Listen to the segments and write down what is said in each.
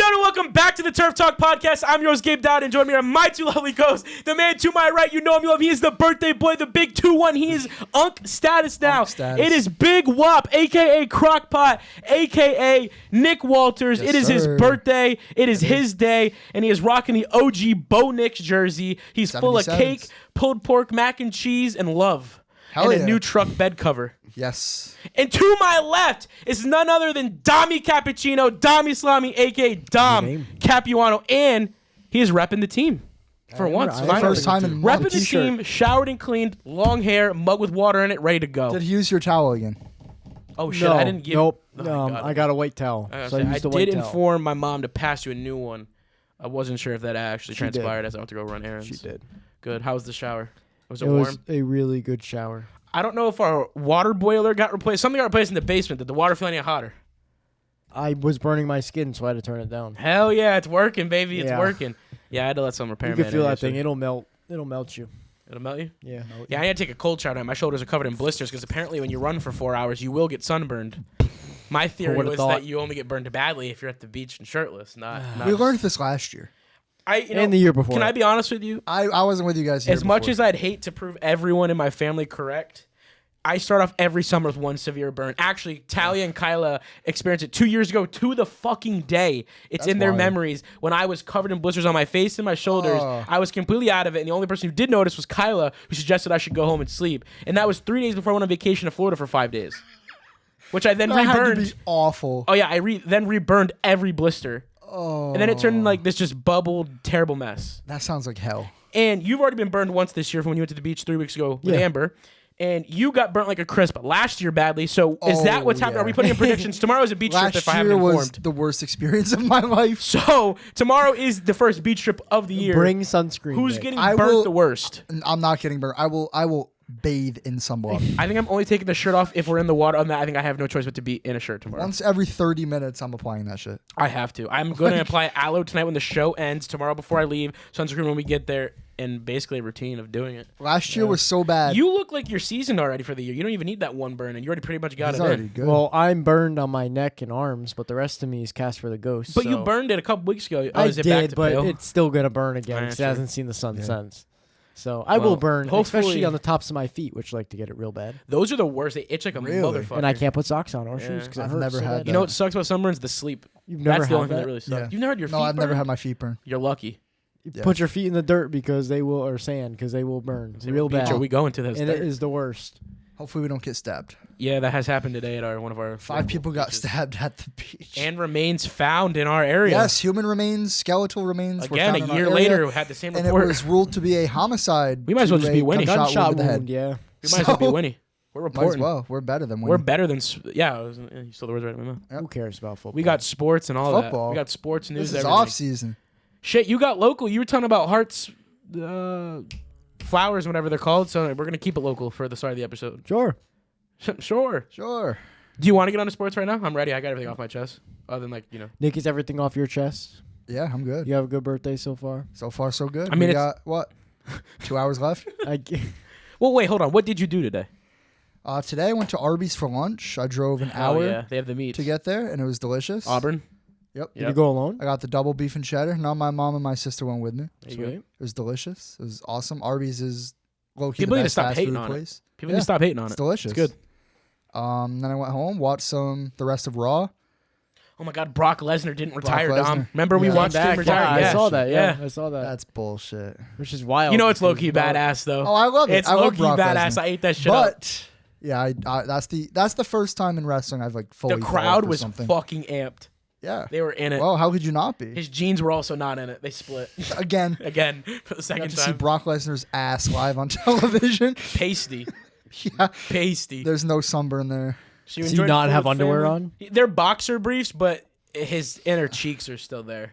gentlemen, welcome back to the Turf Talk Podcast. I'm your host, Gabe Dowd, and join me are my two lovely co-hosts. The man to my right, you know him, you love him. He is the birthday boy, the big 2-1. He is Unk status now. It is Big Wop, a.k.a. Crockpot, a.k.a. Nick Walters. Yes, it is his birthday. It is his day, and he is rocking the OG Bo Nix jersey. He's full of cake, pulled pork, mac and cheese, and love. A new truck bed cover. Yes. And to my left is none other than Dami Cappuccino, Dami Salami, a.k.a. Dom Capuano, and he is repping the team for once. First time in repping the team, showered and cleaned, long hair, mug with water in it, ready to go. Did he use your towel again? Oh, shit, I didn't give... Nope, I got a white towel. I did inform my mom to pass you a new one. I wasn't sure if that actually transpired as I went to go run errands. She did. Good. How was the shower? Was it warm? It was a really good shower. I don't know if our water boiler got replaced. Something got replaced in the basement. Did the water feel any hotter? I was burning my skin, so I had to turn it down. Hell yeah, it's working, baby. It's working. Yeah, I had to let some repairman. You can feel that thing. It'll melt. It'll melt you. It'll melt you? Yeah. Yeah, I had to take a cold shower. My shoulders are covered in blisters because apparently when you run for 4 hours, you will get sunburned. My theory was that you only get burned badly if you're at the beach and shirtless. We learned this last year. And the year before. Can I be honest with you? I wasn't with you guys As much as I'd hate to prove everyone in my family correct, I start off every summer with one severe burn. Actually, Talia and Kyla experienced it 2 years ago to the fucking day. It's in their memories. When I was covered in blisters on my face and my shoulders, I was completely out of it. And the only person who did notice was Kyla, who suggested I should go home and sleep. And that was 3 days before I went on vacation to Florida for 5 days. Which I then reburned. Had to be awful. Oh, yeah. I then reburned every blister. Oh. And then it turned like this just bubbled, terrible mess. That sounds like hell. And you've already been burned once this year from when you went to the beach 3 weeks ago with Amber. And you got burnt like a crisp last year badly. So is that what's happening? Are we putting in predictions? Tomorrow is a beach trip if I haven't informed. Last year was the worst experience of my life. So tomorrow is the first beach trip of the year. Bring sunscreen. Who's getting burnt the worst? I'm not getting burnt. I will bathe in sunblock. I think I'm only taking the shirt off if we're in the water. On that, I think I have no choice but to be in a shirt tomorrow. Once every 30 minutes, I'm applying that shit. I have to. I'm going to apply aloe tonight when the show ends. Tomorrow before I leave. Sunscreen when we get there. And basically a routine of doing it. Last year was so bad. You look like you're seasoned already for the year. You don't even need that one burn, and you already pretty much got it in. Good. Well, I'm burned on my neck and arms, but the rest of me is cast for the ghost. But you burned it a couple weeks ago. I did, but it's still going to burn again because it hasn't seen the sun since. So I will burn, especially on the tops of my feet, which like to get it real bad. Those are the worst. They itch like a motherfucker. And I can't put socks on or shoes because I've never had that. You know what sucks about sunburns? The sleep. You've never That's the only thing that really sucks. Yeah. You've never had your feet No, I've burned? never had my feet burned. You're lucky. Put your feet in the dirt because they will, or sand because they will burn real bad. Are we going to this? And it is the worst. Hopefully we don't get stabbed. Yeah, that has happened today at one of our 5 people got stabbed at the beach. And remains found in our area. Yes, human remains, skeletal remains. Again, a year later, had the same report. And it was ruled to be a homicide. We might as well just be Winnie. Gunshot wound, yeah. We might as well be Winnie. We're reporting. Might as well. We're better than Winnie. We're better than... Yeah, you stole the words right in my mouth. Who cares about football? We got sports and all football. that. We got sports news. This is off season. Shit, you got local. You were talking about Hearts, flowers, whatever they're called. So we're going to keep it local for the start of the episode. Sure. Sure. Do you want to get on to sports right now? I'm ready. I got everything off my chest. Other than Nick, is everything off your chest? Yeah, I'm good. You have a good birthday so far? So far, so good. I mean, we got, what, 2 hours left? Well, wait, hold on. What did you do today? Today I went to Arby's for lunch. I drove an hour yeah. They have the meat to get there, and it was delicious. Auburn? Yep. Did you go alone? I got the double beef and cheddar. No, my mom and my sister went with me. Sweet. It was delicious. It was awesome. Arby's is low-key People the need to best stop fast hating food on place. it. People need to stop hating on it. It's delicious. It's good. Then I went home, watched the rest of Raw. Oh my God, Brock Lesnar didn't retire, Dom. Lesnar. Remember we watched him retire? Yeah, I saw that. Yeah, I saw that. That's bullshit. Which is wild. You know it's low-key badass, though. Oh, I love it. It's I love low-key Brock badass. Lesnar. I ate that shit up. But yeah, that's the first time in wrestling I've like fully. The crowd was something. fucking amped. Yeah, they were in it. Well, how could you not be? His jeans were also not in it. They split again for the second to time. see Brock Lesnar's ass live on television. Pasty. Yeah, pasty. There's no sunburn there. Does he not have underwear on? They're boxer briefs, but his inner cheeks are still there.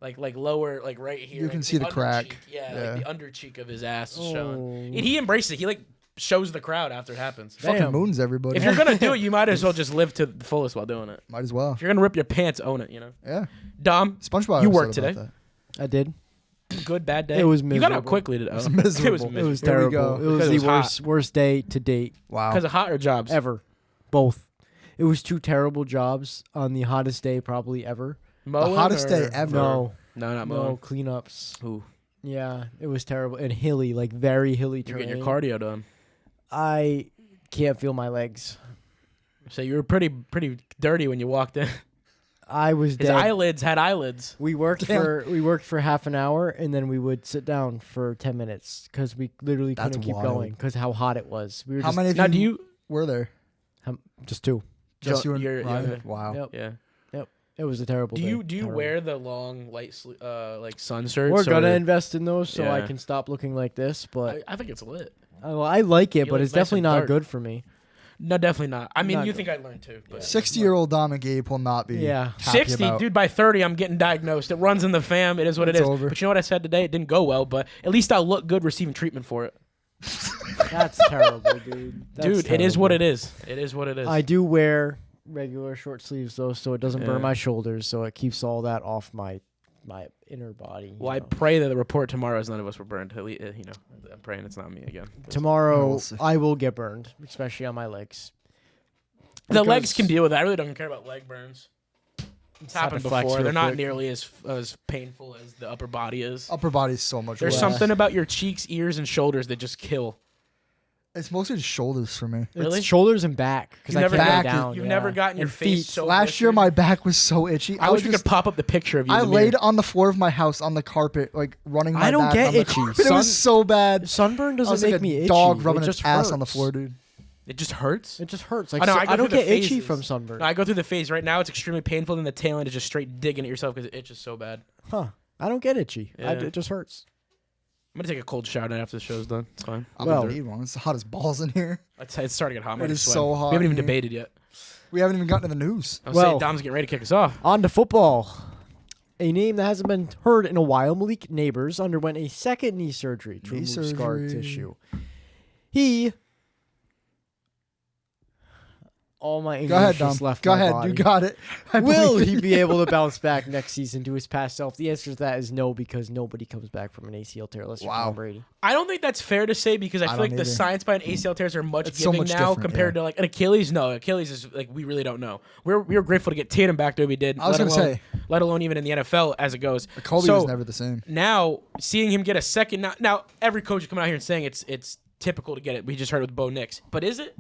Like lower, like right here. You can see the crack. Cheek. Yeah, like the under cheek of his ass is showing. And he embraced it. He like shows the crowd after it happens. Fucking moons everybody. If you're gonna do it, you might as well just live to the fullest while doing it. Might as well. If you're gonna rip your pants, own it. You know. Yeah. Dom, SpongeBob. You worked today. I did. Good, bad day. It was miserable. You got out quickly today. It was miserable. It was terrible. It was the worst day to date. Wow. Because of hot or jobs? Ever. Both. It was 2 terrible jobs on the hottest day probably ever. Mowing the hottest day or- ever. No, not no mowing. cleanups. Ooh, Yeah, it was terrible and hilly, like very hilly you're terrain. getting your cardio done. I can't feel my legs. So you were pretty dirty when you walked in. I was His dead. eyelids had eyelids. We worked for half an hour and then we would sit down for 10 minutes because we literally That's couldn't keep wild. going because how hot it was. We were How just, many of Now, you, do you? were there? just two. Just you and you're- Ryan? yeah. Wow. Yep. Yeah. It was a terrible Do day. you Terrible. wear the long light like sun shirts? We're gonna or- invest in those so I Yeah. can stop looking like this, but I think it's lit. I like it, You but look it's nice definitely and not dark. good for me. No, definitely not. I mean, Not you good. think I'd learn too. But 60-year-old Dom and Gabe will not be Yeah. happy 60, about. dude. By 30, I'm getting diagnosed. It runs in the fam. It is what it It's is. over. But you know what I said today? It didn't go well, but at least I'll look good receiving treatment for it. That's terrible, dude. Dude, it is what it is. It is what it is. I do wear regular short sleeves though, so it doesn't Yeah. burn my shoulders, so it keeps all that off my inner body. Well, I you know. pray that the report tomorrow is none of us were burned. At least, I'm praying it's not me again. Tomorrow we'll see. I will get burned, especially on my legs. The legs Because can deal with it. I really don't care about leg burns. It's happened had to flex before. real They're not quick. nearly as painful as the upper body is. Upper body's so much There's worse. something about your cheeks, ears, and shoulders that just kill. It's mostly just shoulders for me. Really? It's shoulders and back because You've I never can't back lay is- down. You've yeah. never gotten your And face feet. so Last year, blistered? my back was so itchy. I wish we just, could pop up the picture of you. I in the laid mirror. on the floor of my house on the carpet, like running my I don't back get on the itchy. carpet. It was so bad. Sunburn I doesn't was make like me a itchy. dog rubbing it its just ass hurts. on the floor, dude. It just hurts. It just hurts. Like I know, so- I go I don't through the get itchy phases. from sunburn. No, I go through the phase right now. It's extremely painful. Then the tail end is just straight digging at yourself because it itches so bad. Huh? I don't get itchy. Yeah. It just hurts. I'm gonna take a cold shower after the show's done. It's fine. I'm Well- gonna need one. It's hot as balls in here. It's starting to get hot. I'm It already is sweating. so hot We haven't even in here. debated yet. We haven't even gotten to the news. I was Well- saying Dom's getting ready to kick us off. On to football. A name that hasn't been heard in a while, Malik Neighbors underwent a second knee surgery to Knee remove scar surgery. tissue. All my English Go ahead, just Dom. left Go my ahead. body. You got it. I Will believe he in be able to bounce back next season to his past self? The answer to that is no, because nobody comes back from an ACL tear unless you're Wow. Tom Brady. I don't think that's fair to say because I feel don't like the either. science behind ACL tears are much It's so giving much now different, compared yeah. to like an Achilles. No, Achilles is like we really don't know. We were grateful to get Tatum back the way we did. I was let gonna alone- say. let alone even in the NFL as it goes. Kobe So, was never the same. Now seeing him get a second. Now every coach is coming out here and saying it's typical to get it. We just heard it with Bo Nix, but is it?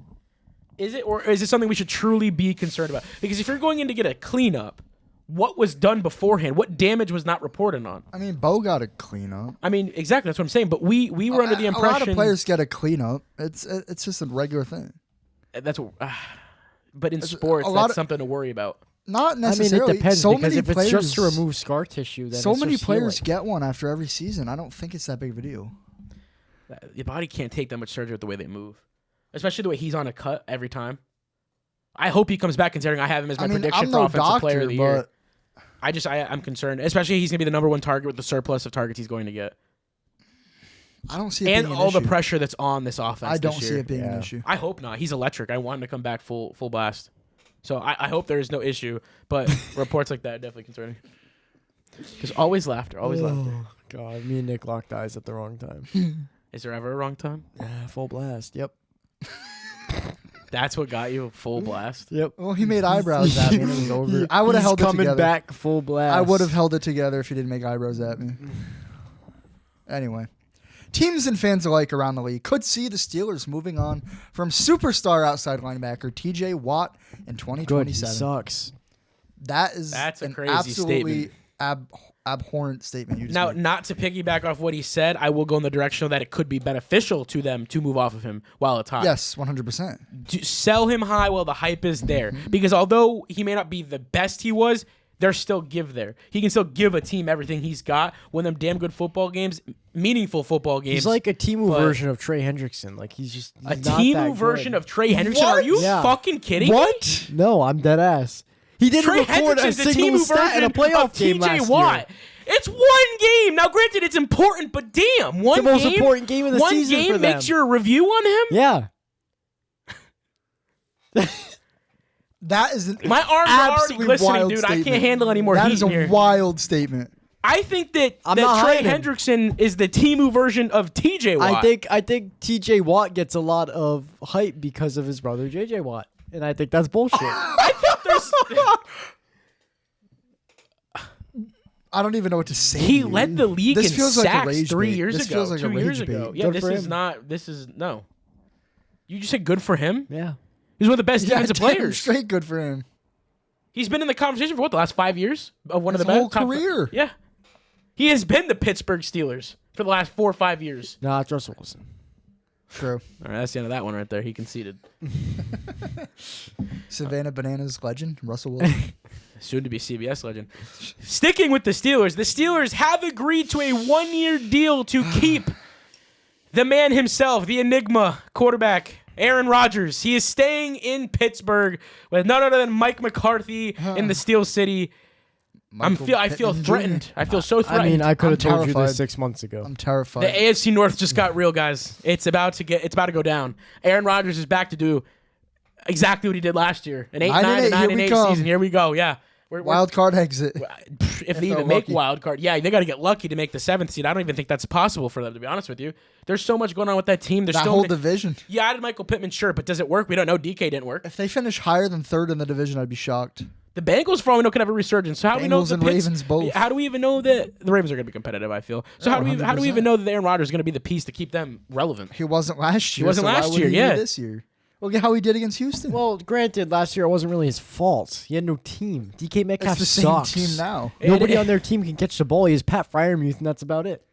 Is it, or is it something we should truly be concerned about? Because if you're going in to get a cleanup, what was done beforehand? What damage was not reported on? I mean, Bo got a cleanup. I mean, exactly. That's what I'm saying. But we were under the impression a lot of players get a cleanup. It's just a regular thing. that's what. But in It's sports, a lot that's of- something to worry about. Not I mean, necessarily. it depends so because many if it's players, just to remove scar tissue, then so it's many just players healing. get one after every season. I don't think it's that big of a deal. Your body can't take that much surgery with the way they move, especially the way he's on a cut every time. I hope he comes back, considering I have him as my I mean, prediction I'm for no offensive player doctor, of the year. but I'm concerned, especially he's gonna be the number one target with the surplus of targets he's going to get, I don't see it and being all an the issue. pressure that's on this offense. I don't this see year. it being an Yeah. issue. I hope not. He's electric. I want him to come back full blast. So I hope there is no issue. But reports like that are definitely concerning. Because always laughter, always laughter. Oh, God, me and Nick locked eyes at the wrong time. Is there ever a wrong time? Full blast. Yep. That's what got you full blast. Yep. Well, he made eyebrows at me, and it was over. I would have He's held it coming together. back full blast. I would have held it together if he didn't make eyebrows at me. Anyway, teams and fans alike around the league could see the Steelers moving on from superstar outside linebacker T.J. Watt in Good. He 2027. sucks. That's a an crazy absolutely abhorrent statement you just Now, made. not to piggyback off what he said, I will go in the direction that it could be beneficial to them to move off of him while it's hot. Yes, 100%. To sell him high while the hype is there. Because although he may not be the best he was, there's still give there. He can still give a team everything he's got, win them damn good football games, meaningful football games. He's like a Timu but- version of Trey Hendrickson. Like he's a not that Timu good. version of Trey Hendrickson. Are What? you Yeah. fucking kidding me? What? No, I'm dead ass. He didn't Trey record a Hendrickson's the single Timu stat in a version playoff of game TJ last Watt. year. It's one game. Now, granted, it's important, but damn, one the most game, important game of the one season game for makes them. your review on him? Yeah. That is an My arms are already absolutely glistening, wild dude. statement. I can't handle any more That heat is in a here. wild statement. I think that, I'm not Trey hiding him. Hendrickson is the Timu version of TJ Watt. I think TJ Watt gets a lot of hype because of his brother JJ Watt. And I think that's bullshit. I think there's... I don't even know what to say. He led the league in feels like a sacks rage 3 bait. years This ago. feels like a 2 years rage ago. bait. Yeah, Good this for is him. not. This is no. You just said good for him. Yeah. He's one of the best defensive damn players. Straight good for him. He's been in the conversation for what, the last 5 years of one His of the best whole career. Yeah, he has been the Pittsburgh Steelers for the last 4 or 5 years. No, it's Russell Wilson. True. All right, that's the end of that one right there. He conceded. Savannah Bananas legend, Russell Wilson. Soon to be CBS legend. Sticking with the Steelers have agreed to a 1-year deal to keep the man himself, the Enigma quarterback, Aaron Rodgers. He is staying in Pittsburgh with none other than Mike McCarthy in the Steel City. I feel threatened. I feel so threatened. I mean, I could have told you terrified. this 6 months ago. I'm terrified. The AFC North just got real, guys. It's about to go down. Aaron Rodgers is back to do exactly what he did last year. An 8-9 and 9-8 season. Here we go. Yeah. Wild card exit. If they even make wild card, yeah, they got to get lucky to make the 7th seed. I don't even think that's possible for them, to be honest with you. There's so much going on with that team. There's That whole division. Yeah, I did Michael Pittman, sure, but does it work? We don't know. DK didn't work. If they finish higher than 3rd in the division, I'd be shocked. The Bengals, for all we know, could have a resurgence. So how do we know Bengals and Ravens both. How do we even know that the Ravens are going to be competitive? I feel. So how do we even know that Aaron Rodgers is going to be the piece to keep them relevant? He wasn't last year. He wasn't so last why would year, he be yeah. This year. Look at how he did against Houston. Well, granted, last year it wasn't really his fault. He had no team. DK Metcalf it's the sucks. same team now. Nobody on their team can catch the ball. He has Pat Fryermuth, and that's about it.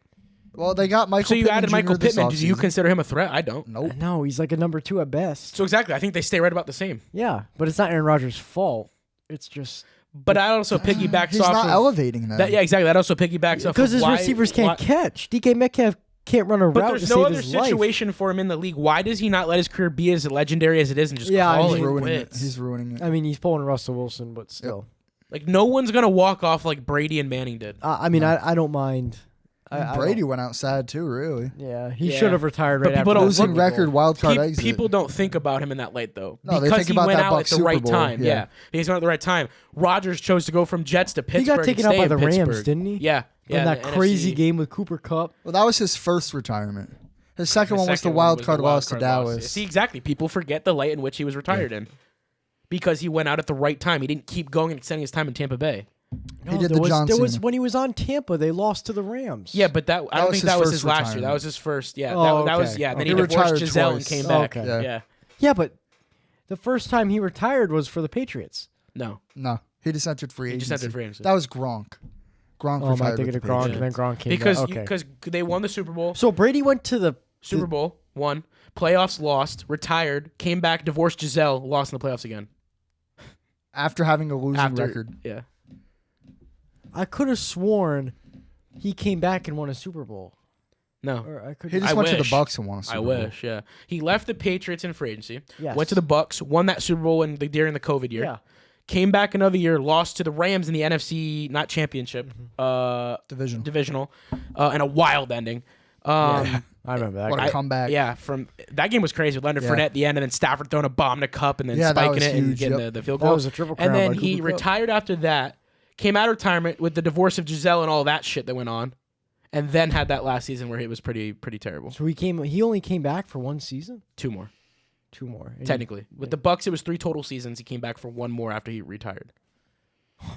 Well, they got Michael. So you Pittman added Jr. Michael this Pittman. Do you offseason. consider him a threat? I don't. Nope. No, he's like a number 2 at best. So exactly, I think they stay right about the same. Yeah, but it's not Aaron Rodgers' fault. It's just But I also piggybacks He's off not of elevating them. that. Yeah, exactly. That also piggybacks off because of his why- receivers can't why- catch. DK Metcalf can't run a But route there's to no save other his life. situation for him in the league. Why does he not let his career be as legendary as it is and just Yeah, call He's it ruining it. quits? He's ruining it. I mean, he's pulling Russell Wilson, but still. Like no one's gonna walk off like Brady and Manning did. I mean, I don't mind. I Brady don't- went out sad too, really. Yeah, he Yeah. should have retired But right people after don't the Losing Super record Bowl. wild card exit. People don't think about him in that light though, No, they because think he about went that out Bucs at the Super right Bowl, time. yeah. He's went at the right time. Rodgers chose to go from Jets to Pittsburgh. He got taken and out by stay the in Rams, Pittsburgh. didn't he? Yeah, yeah. In that the crazy NFC. game with Cooper Kupp. Well, that was his first retirement. His second The one was the second wild was card the wild loss to card loss. Dallas. See, exactly. People forget the light in which he was retired in, because he went out at the right time. He didn't keep going and extending his time in Tampa Bay. He did the John There was Cena. when he was on Tampa, they lost to the Rams. Yeah, but I don't was think his that was first his last year. That retirement. was his first. Yeah, Oh, that was okay. yeah. Then He he divorced retired Giselle and twice. came Oh, back. okay. Yeah. Yeah, but the first time he retired was for the Patriots. No. No, he just entered free He agency. just entered free agency. That was Gronk. Gronk Oh, am I retired thinking with of the Gronk, Patriots. and then Gronk came Because back? Okay. because they won the Super Bowl. So Brady went to the Super Bowl won, playoffs lost, retired, came back, divorced Giselle, lost in the playoffs again. After having a losing record. Yeah. I could have sworn he came back and won a Super Bowl. No. Or I could. He just I went to the wish. Bucks and won a Super I Bowl. wish, yeah. He left the Patriots in free agency. Yes. Went to the Bucks, won that Super Bowl during the COVID year. Yeah. Came back another year, lost to the Rams in the NFC, not championship, Division. divisional, and a wild ending. Yeah, I remember that. What a guy. comeback. Yeah, from that game was crazy with Leonard Yeah. Fournette at the end, and then Stafford throwing a bomb to Cup, and then Yeah, that spiking was it and huge, getting yep. the field That goal. was a triple And crown then by he Cooper Kupp. retired after that, came out of retirement with the divorce of Giselle and all that shit that went on, and then had that last season where it was pretty terrible. So he only came back for one season. 2 more, 2 more. And technically. With the Bucks, it was 3 total seasons. He came back for 1 more after he retired.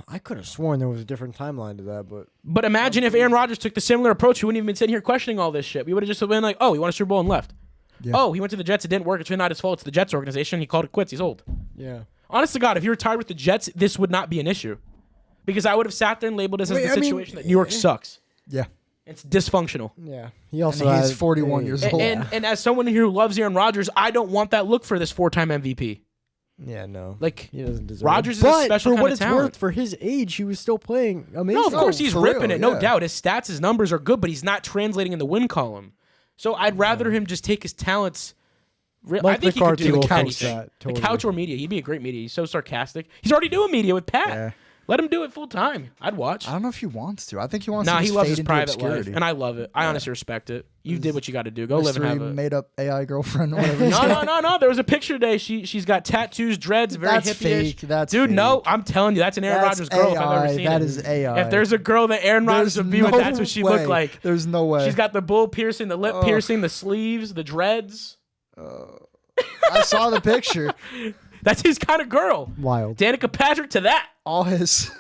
I could have sworn there was a different timeline to that, but But imagine if Aaron Rodgers took the similar approach, we wouldn't even been sitting here questioning all this shit. We would have just been like, oh, he won a Super Bowl and left. Yeah. Oh, he went to the Jets, it didn't work. It's really not his fault. It's the Jets organization. He called it quits. He's old. yeah. Honest to God, if he retired with the Jets, this would not be an issue. Because I would have sat there and labeled this as Wait, the I mean, situation that New York sucks. Yeah. It's dysfunctional. Yeah. He And also he's had 41 years old. And as someone who loves Aaron Rodgers, I don't want that look for this 4-time MVP. Yeah, no. Like, He doesn't deserve Rodgers it. is a But special for kind what of it's talent. worth, for his age, he was still playing amazing. No, of course he's for ripping real, it, no yeah. doubt. His stats, his numbers are good, but he's not translating in the win column. So I'd rather him just take his talents. I Mike think he could McCarthy do will the fix anything. that, The totally. couch or media. He'd be a great media. He's so sarcastic. He's already doing media with Pat. Yeah. Let him do it full time. I'd watch. I don't know if he wants to. I think he wants Nah, to he just loves fade his into private obscurity. life, and I love it. I honestly respect it. You did what you got to do. Go live and have Mystery it. made up AI girlfriend or whatever. No. There was a picture today. She's got tattoos, dreads, very That's hippie-ish. fake. That's Dude, fake. no, I'm telling you, that's an Aaron That's Rodgers girl if I've ever AI. seen That it. is AI. If there's a girl that Aaron Rodgers would be with, that's what she looked like. There's no way. She's got the bull piercing, the lip piercing, the sleeves, the dreads. I saw the picture. That's his kind of girl. Wild. Danica Patrick to that. All his.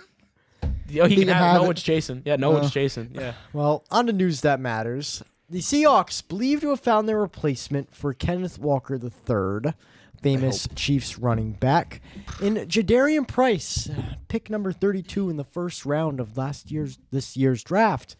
Oh, he He can can have it. have No it. one's chasing. Yeah, no one's chasing. Yeah. Well, on the news that matters, the Seahawks believe to have found their replacement for Kenneth Walker III, famous Chiefs running back, in Jadarian Price, pick number 32 in the first round of this year's draft.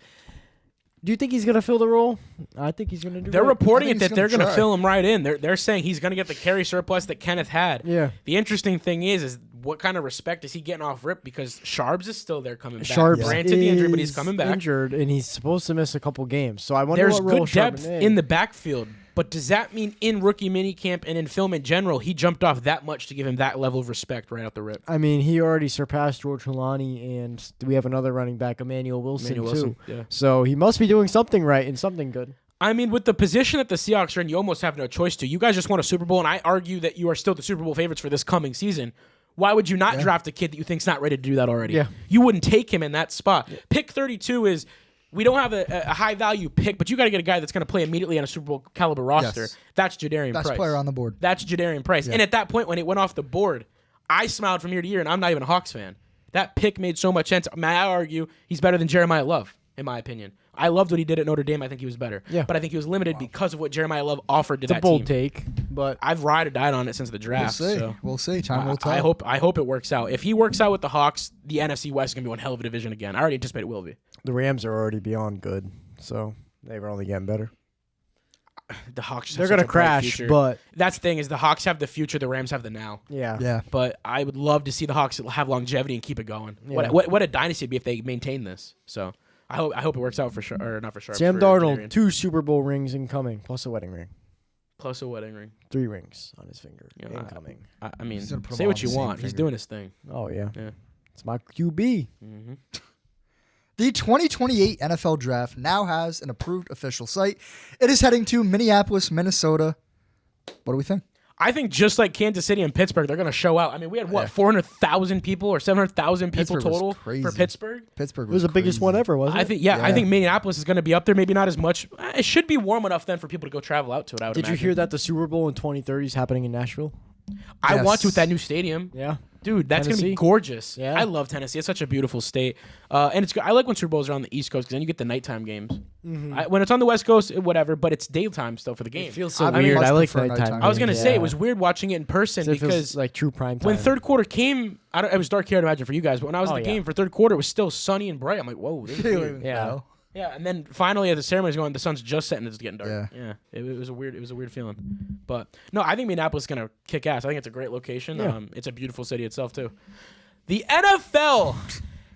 Do you think he's going to fill the role? I think he's going to do it. They're reporting think it that he's they're gonna going to try. fill him right in. They're saying he's going to get the carry surplus that Kenneth had. Yeah. The interesting thing is what kind of respect is he getting off rip? Because Sharbs is still there coming back. Sharbs Granted the injury, but he's is coming back. injured, and he's supposed to miss a couple games. So I wonder There's what role good depth Charbonnet- in the backfield, but does that mean in rookie minicamp and in film in general, he jumped off that much to give him that level of respect right out the rip? I mean, he already surpassed George Holani, and we have another running back, Emmanuel Wilson, too. Yeah. So he must be doing something right and something good. I mean, with the position that the Seahawks are in, you almost have no choice to. You guys just won a Super Bowl, and I argue that you are still the Super Bowl favorites for this coming season. Why would you not draft a kid that you think's not ready to do that already? Yeah. You wouldn't take him in that spot. Pick 32 is, we don't have a high-value pick, but you got to get a guy that's going to play immediately on a Super Bowl caliber roster. Yes. That's Jadarian Price. Best player on the board. That's Jadarian Price. And at that point, when it went off the board, I smiled from year to year, and I'm not even a Hawks fan. That pick made so much sense. May I argue he's better than Jeremiah Love, in my opinion. I loved what he did at Notre Dame. I think he was better. Yeah. But I think he was limited because of what Jeremiah Love offered to It's a that bold team. take, but I've ride or died on it since the draft. We'll see. So. We'll see. Time will tell. I hope it works out. If he works out with the Hawks, the NFC West is going to be one hell of a division again. I already anticipate it will be. the Rams are already beyond good, so they're only getting better. The Hawks just They're going to crash, but that's the thing is the Hawks have the future, the Rams have the now. yeah. Yeah. But I would love to see the Hawks have longevity and keep it going. Yeah. What a dynasty it'd be if they maintain this. So I hope it works out for sure, or not for sure. Sam for Darnold, Jadarian. 2 Super Bowl rings incoming, plus a wedding ring. Plus a wedding ring. 3 rings on his finger You know, incoming. I mean, He's gonna put say them what all you on the same want. He's finger. doing his thing. Oh, yeah. Yeah. It's my QB. The 2028 NFL Draft now has an approved official site. It is heading to Minneapolis, Minnesota. What do we think? I think just like Kansas City and Pittsburgh, they're going to show out. I mean, we had, 400,000 people or 700,000 people Pittsburgh was total crazy. for Pittsburgh? Pittsburgh It was the biggest one ever, wasn't it? I think, I think Minneapolis is going to be up there. Maybe not as much. It should be warm enough then for people to go travel out to it, I would Did you imagine. hear that the Super Bowl in 2030 is happening in Nashville? I want to Yes. with that new stadium. Yeah. Dude, that's going to be Tennessee? gorgeous. Yeah. I love Tennessee. It's such a beautiful state. And it's good. I like when Super Bowls are on the East Coast because then you get the nighttime games. When it's on the West Coast, whatever, but it's daytime still for the game. It feels so I mean, weird. much I like prefer nighttime. nighttime. I was going to games. say, Yeah. it was weird watching it in person It feels because like true prime time. when third quarter came, it was dark here, I'd imagine, for you guys, but when I was at the yeah. game for third quarter, it was still sunny and bright. I'm like, whoa. This is weird. Yeah. Yeah, and then finally at the ceremony's going, the sun's just setting, it's getting dark. Yeah. It was a weird feeling. But no, I think Minneapolis is gonna kick ass. I think it's a great location. Yeah. It's a beautiful city itself too. The NFL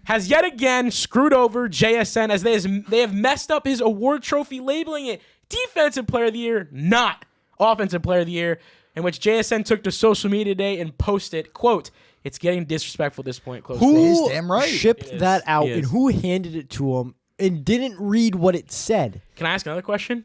has yet again screwed over JSN as they have messed up his award trophy, labeling it Defensive Player of the Year, not Offensive Player of the Year, in which JSN took to social media today and posted, quote, "It's getting disrespectful at this point." Close quote. He's Who damn right. shipped It is. that out He and is. who handed it to him and didn't read what it said? Can I ask another question?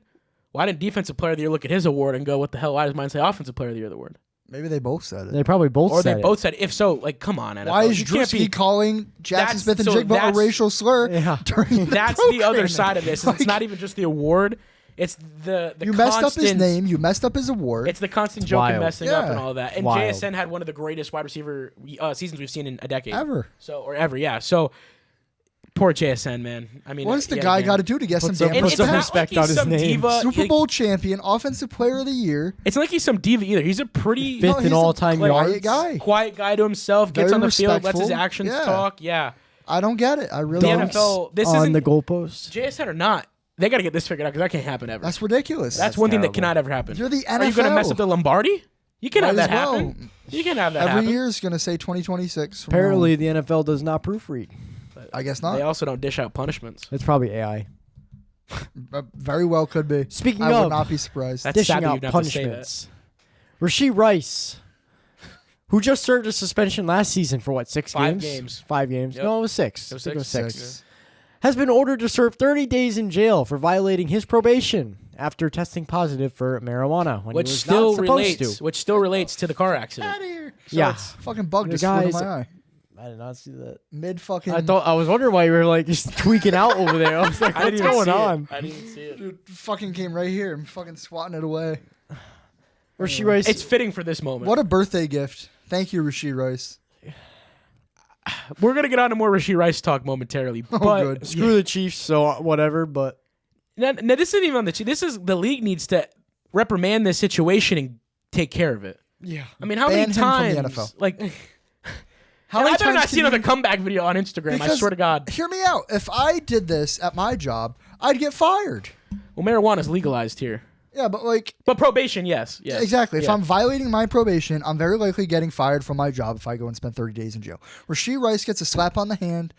Why didn't Defensive Player of the Year look at his award and go, "What the hell? Why does mine say Offensive Player of the Year award?" Maybe they both said it. They probably both Or said they it. both said, if so, like, come on, NFL. Why is You can't Drewski be- calling Jackson Smith and Jigba a that's- racial slur Yeah. during the That's the other programming? side of this. It's not even just the award. It's the You messed up his constant- name. You messed up his award. It's the constant joke and wild. messing up and Yeah. all of that. And Wild. JSN had one of the greatest wide receiver seasons we've seen in a decade. Ever. Ever, yeah. So, poor JSN, man. I mean, What does the yeah, guy man. got to do to get some Put some- damn And put it's some not respect? like respect he's on his some name. diva. Super Bowl champion, Offensive Player of the Year. It's not like he's some diva either. He's a pretty Fifth he's in a all-time quiet yards. guy. quiet guy to himself. Gets Very on the field, lets his respectful. actions Yeah. talk. Yeah. I don't get it. I The really don't. NFL, this on isn't the goalpost. JSN or not. They got to get this figured out because that can't happen ever. That's ridiculous. That's one thing that terrible. cannot ever happen. You're the Are you going to mess NFL. up the Lombardi? You can have Might that as well. happen. You can have that Every happen. year is going to say 2026. from Apparently, the NFL does not proofread. now. I guess not. They also don't dish out punishments. It's probably AI. Very well could be. Speaking I would of not be surprised. That's dishing sad that out you'd have to say punishments, Rasheed Rice, who just served a suspension last season for what, 6 5 games? games. 5 games. Yep. No, it was 6. It was I think 6. Six. Has been ordered to serve 30 days in jail for violating his probation after testing positive for marijuana when Which he was still not supposed relates to the car accident. Out of here. So Yeah. it's- Fucking bug The just flew to guys- my eye. I did not see that. Mid fucking. I was wondering why you were like just tweaking out over there. I was like, I what's didn't even going see it. on? I didn't even see it. Dude, fucking came right here. I'm fucking swatting it away. Rasheed Rice. It's fitting for this moment. What a birthday gift. Thank you, Rasheed Rice. we're gonna get on to more Rashee Rice talk momentarily. But good. Screw the Chiefs, so whatever. But now, this isn't even on the Chiefs. This is the league needs to reprimand this situation and take care of it. yeah, I mean, how Ban many him from the times? NFL. Like, How I many better times not can see another you- comeback video on Instagram. I Because- swear to God. Hear me out. If I did this at my job, I'd get fired. Well, marijuana's legalized here, Yeah, but like but probation, yes. exactly. If Yeah. I'm violating my probation, I'm very likely getting fired from my job if I go and spend 30 days in jail. Rashee Rice gets a slap on the hand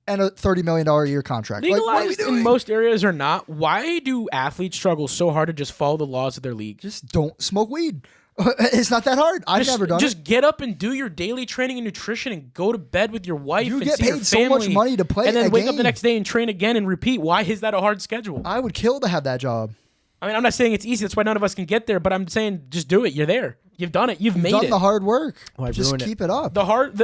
and a $30 million a year contract. Like, what are we legalized doing? in most areas or not, why do athletes struggle so hard to just follow the laws of their league? Just don't smoke weed. It's not that hard. I've never done Just it. get up and do your daily training and nutrition and go to bed with your wife You and get see your paid so much family money to play and then a wake up the game. next day and train again and repeat. Why is that a hard schedule? I would kill to have that job. I mean, I'm not saying it's easy. That's why none of us can get there. But I'm saying just do it. You're there. You've done it. You've made Done it. the hard work. Well, I Just ruined it. keep it up.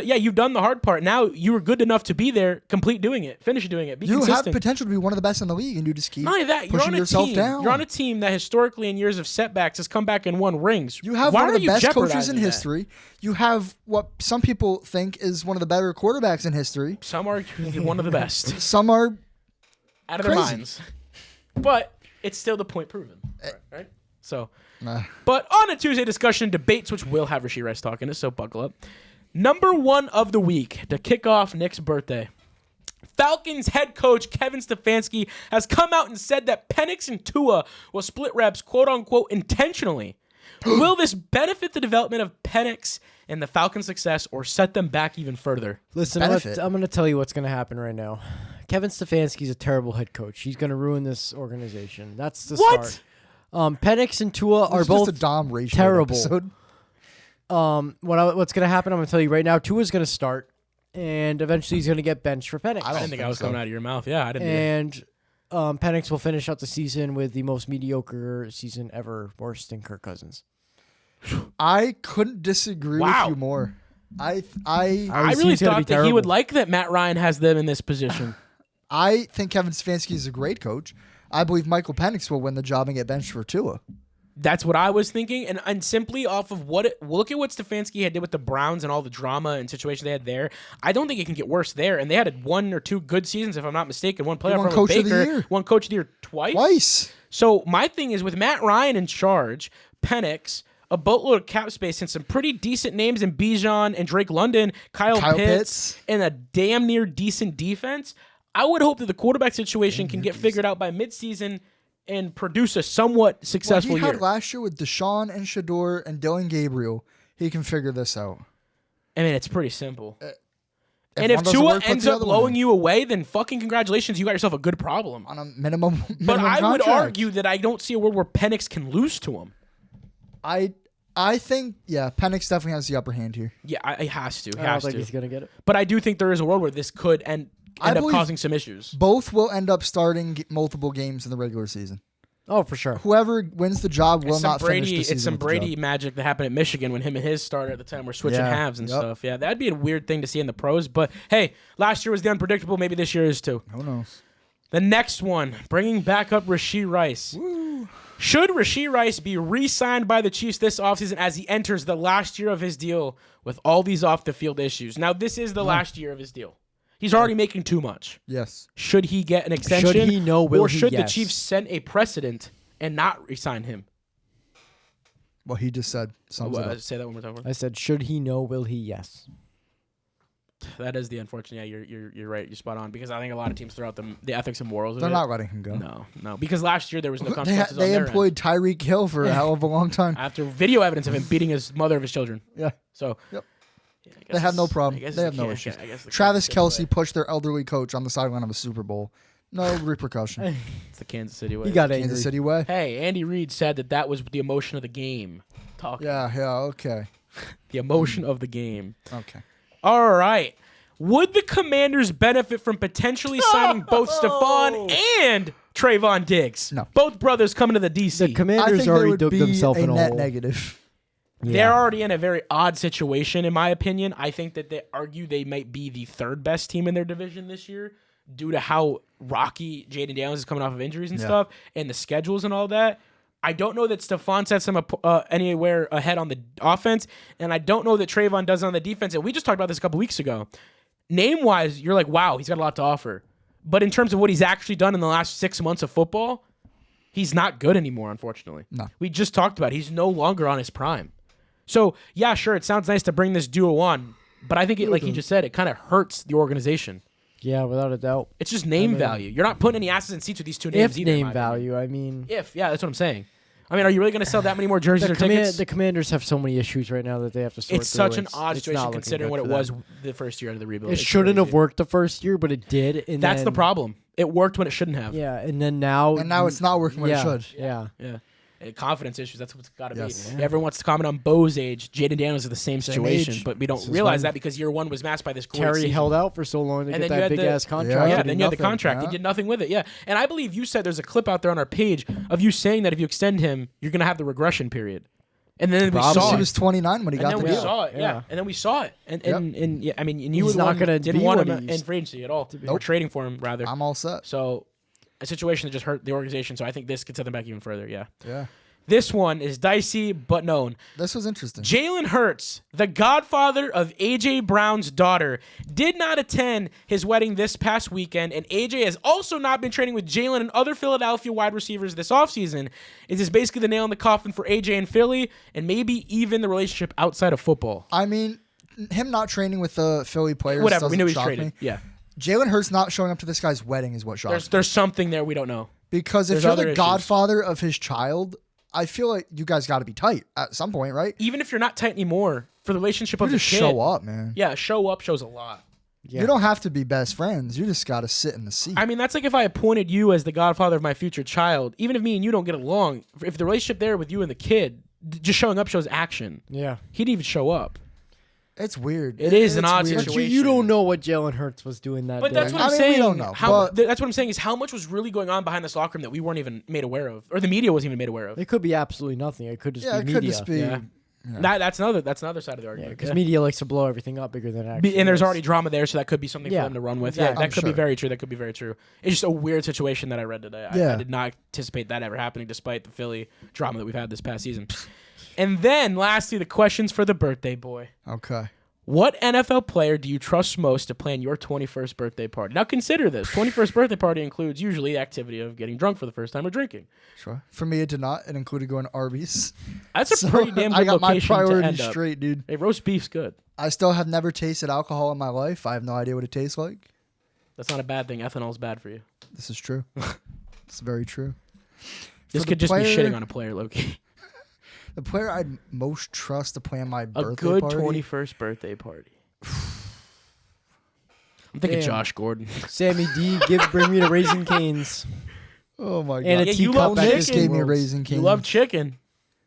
You've done the hard part. Now you were good enough to be there. Complete doing it. Finish doing it. Be You have consistent. potential to be one of the best in the league, and you just keep Not only that, you're pushing on a yourself team. down. You're on a team that historically, in years of setbacks, has come back and won rings. You have Why one are of the you best coaches jeopardizing in that? history. You have what some people think is one of the better quarterbacks in history. Some are one of the best Some are out of their Crazy. minds, but it's still the point proven, right? So, nah. but on a Tuesday discussion debates, which will have Rashee Rice talking to, so buckle up. Number one of the week to kick off Nick's birthday. Falcons head coach Kevin Stefanski has come out and said that Penix and Tua will split reps, quote unquote, intentionally. Will this benefit the development of Penix and the Falcons' success, or set them back even further? listen, Benefit. I'm going to tell you what's going to happen right now. Kevin Stefanski's a terrible head coach. He's going to ruin this organization. That's the What? start. Penix and Tua are It's both just a Dom ratio terrible. episode. What's going to happen, I'm going to tell you right now. Tua's going to start, and eventually he's going to get benched for Penix. I didn't think I was coming out of your mouth. Yeah, I didn't. either. And Penix will finish out the season with the most mediocre season ever, worse than Kirk Cousins. I couldn't disagree Wow. with you more. I I Obviously, really he's gonna thought be that he would terrible. like that Matt Ryan has them in this position. think Kevin Stefanski is a great coach. I believe Michael Penix will win the job and get benched for Tua. That's what I was thinking, and simply off of look at what Stefanski had did with the Browns and all the drama and situation they had there. I don't think it can get worse there. And they had 1 or 2 good seasons, if I'm not mistaken. One playoff won run with Coach of the Baker, Year. one coach of the year twice. Twice. So my thing is with Matt Ryan in charge, Penix, a boatload of cap space and some pretty decent names in Bijan and Drake London, Kyle Pitts, and a damn near decent defense. I would hope that the quarterback situation can get figured out by midseason and produce a somewhat successful What he year. had last year with Deshaun and Shador and Dylan Gabriel, he can figure this out. I mean, it's pretty simple. If And if one doesn't Tua work, put ends the up other one blowing in. you away, then fucking congratulations, you got yourself a good problem. On a minimum But I would contract. argue that I don't see a world where Penix can lose to him. I think, yeah, Penix definitely has the upper hand here. Yeah, he has to. He I don't has think to. he's going to get it. But I do think there is a world where this could end up believe- causing some issues. Both will end up starting multiple games in the regular season. Oh, for sure. Whoever wins the job will It's some not finish Brady. the season It's some with the Brady job. magic that happened at Michigan when him and his starter at the time were switching Yeah, halves and yep. stuff. Yeah, that'd be a weird thing to see in the pros. But hey, last year was the unpredictable. Maybe this year is too. Who knows? The next one, bringing back up Rashee Rice. Should Rashee Rice be re-signed by the Chiefs this offseason as he enters the last year of his deal with all these off-the-field issues? Now, this is the last year of his deal. He's already making too much. Yes. Should he get an extension? Should he? No. Will or he? should the Yes. Chiefs set a precedent and not re-sign him? What he just said sums it up. Say that one more time. I said, should he? No. Will he? Yes. That is the unfortunate. Yeah, you're right. You're spot on because I think a lot of teams throw out the ethics and morals. They're of not it. letting him go. No, because last year there was no They, consequences they on their employed Tyreek Hill for a hell of a long time. end. After video evidence of him beating his mother of his children. Yeah. So Yep. yeah, I guess They have no it's- problem. I guess They it's have no the issues. I guess the Travis Kansas City Kelsey way. pushed their elderly coach on the sideline of a Super Bowl. No repercussion. It's the Kansas City way. He got angry. Kansas City way. Hey, Andy Reid said that was the emotion of the game. Talking. Yeah, okay. The emotion of the game. Okay. All right. Would the Commanders benefit from potentially signing both Stephon and Trayvon Diggs? No. Both brothers coming to the DC. The I Commanders think they already would dug be themselves a in a net hole. negative. They're already in a very odd situation, in my opinion. I think that they argue they might be the third best team in their division this year due to how rocky Jaden Daniels is coming off of injuries and stuff and the schedules and all that. I don't know that Stephon sets them anywhere ahead on the offense, and I don't know that Trayvon does on the defense. And we just talked about this a couple weeks ago. name-wise, you're like, wow, he's got a lot to offer. But in terms of what he's actually done in the last 6 months of football, he's not good anymore, unfortunately. No. We just talked about it. He's no longer on his prime. So, yeah, sure, it sounds nice to bring this duo on, but I think, like you just said, it kind of hurts the organization. Yeah, without a doubt. It's just name value. You're not putting any asses in seats with these two names If either. name value, I mean. Yeah, that's what I'm saying. I mean, are you really going to sell that many more jerseys or tickets? The Commanders have so many issues right now that they have to sort It's through. such an odd it's situation not considering what looking it good was for them. the first year of the rebuild. It It's shouldn't have crazy. worked the first year, but it did. And That's then, the problem. It worked when it shouldn't have. Yeah, and then now. And now it's not working when it should. Yeah. Yeah. Confidence issues. That's what it's got to Yes. be. Everyone wants to comment on Bo's age. Jaden Daniels is the same situation, age. but we don't This is realize when that because year one was matched by this great Terry season. held out for so long to And get then you that had big ass contract. Yeah, Yeah, and then you had the nothing. contract. Yeah. He did nothing with it. Yeah. And I believe you said there's a clip out there on our page of you saying that if you extend him, you're going to have the regression period. And then we Probably saw he it. was 29 when he And got then the we deal. saw it, Yeah. And then we saw it. And yeah, I mean, and you He's were the not one gonna didn't be want what him he in used free agency at all. We're Nope. trading for him, rather. I'm all set. So a situation that just hurt the organization. So I think this could set them back even further, yeah. Yeah. This one is dicey but known. This was interesting. Jalen Hurts, the godfather of A.J. Brown's daughter, did not attend his wedding this past weekend, and A.J. has also not been training with Jalen and other Philadelphia wide receivers this offseason. Is this basically the nail in the coffin for A.J. and Philly, and maybe even the relationship outside of football? I mean, him not training with the Philly players Whatever, we doesn't knew he was shock traded. me. Yeah. Jalen Hurts not showing up to this guy's wedding is what shocks me. There's something there we don't know. Because if there's you're other the issues. godfather of his child, I feel like you guys got to be tight at some point, right? Even if you're not tight anymore, for the relationship You of the just kid. show up, man. Yeah, show up shows a lot. Yeah. You don't have to be best friends. You just got to sit in the seat. I mean, that's like if I appointed you as the godfather of my future child, even if me and you don't get along, if the relationship there with you and the kid, just showing up shows action. Yeah. He didn't even show up. It's weird. It is an It's odd weird. But situation. you don't know what Jalen Hurts was doing that But day. that's what I I'm mean, saying. we don't know, How, but- that's what I'm saying is how much was really going on behind this locker room that we weren't even made aware of, or the media wasn't even made aware of. It could be absolutely nothing. It could just Yeah, be it media. could just be. Yeah. That's another side of the Yeah, argument. because media likes to blow everything up bigger than it actually And there's is. already drama there, so that could be something Yeah, for them to run with. exactly. Yeah, that I'm could be sure. very true. That could be very true. It's just a weird situation that I read today. I Yeah. did not anticipate that ever happening, despite the Philly drama that we've had this past season. And then, lastly, the questions for the birthday boy. Okay. What NFL player do you trust most to plan your 21st birthday party? Now, consider this. 21st birthday party includes usually the activity of getting drunk for the first time or drinking. Sure. For me, it did not. It included going to Arby's. That's a So, pretty damn good I got my location to priorities end up. straight, dude. Hey, roast beef's good. I still have never tasted alcohol in my life. I have no idea what it tastes like. That's not a bad thing. Ethanol's bad for you. This is true. It's very true. This For could the just be player- shitting on a player, Loki. The player I'd most trust to plan my A birthday good party. 21st birthday party. I'm thinking Damn. Josh Gordon. Sammy D, bring me the Raising Canes. Oh my god! And a Yeah, you teacup love that Nick chicken. just gave me a rolls. Raisin You King. love chicken.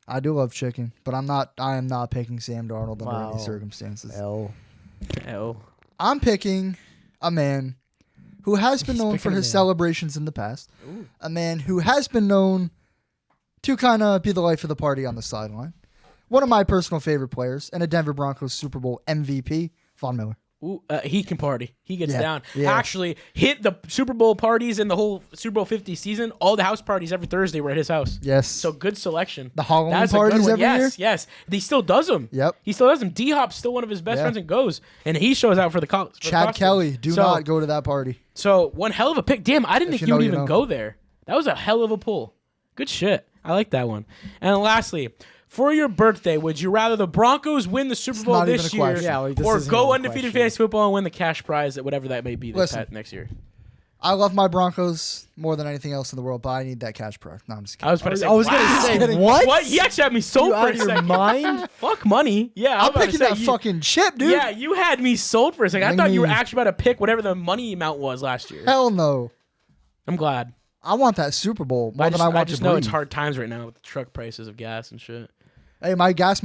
I do love chicken, but I am not picking Sam Darnold under Wow. any circumstances. L. Oh. I'm picking a man who has been He's known for picking a his man. celebrations in the past. A man who has been known to kind of be the life of the party on the sideline. One of my personal favorite players and a Denver Broncos Super Bowl MVP, Von Miller. Ooh, he can party. He gets Yeah, down. yeah. Actually, hit the Super Bowl parties and the whole Super Bowl 50 season. All the house parties every Thursday were at his house. Yes. So good selection. The Halloween That's a good parties one. every yes, year? Yes, he still does them. Yep. He still does them. D-Hop's still one of his best Yeah. friends and goes. And he shows out for the college. Chad Kelly, do not go to that party. So one hell of a pick. Damn, I didn't If think you you would know, you even know. go there. That was a hell of a pull. Good shit. I like that one. And lastly, for your birthday, would you rather the Broncos win the Super Bowl not even this a year, question. Yeah, like, this or isn't go even a undefeated question. fantasy football and win the cash prize, whatever that may be Listen. next year? I love my Broncos more than anything else in the world, but I need that cash prize. No, I'm just kidding. I was about to say, I was wow. gonna say what? What? You actually had me sold You for out a of your second. mind? Fuck money. Yeah, I was I'm about to picking say, that you- fucking chip, dude. Yeah, you had me sold for a second. I Ring thought you were me. actually about to pick whatever the money amount was last year. Hell no. I'm glad. I want that Super Bowl more than I want I to just know breathe. it's hard times right now with the truck prices of gas and shit. Hey, my gas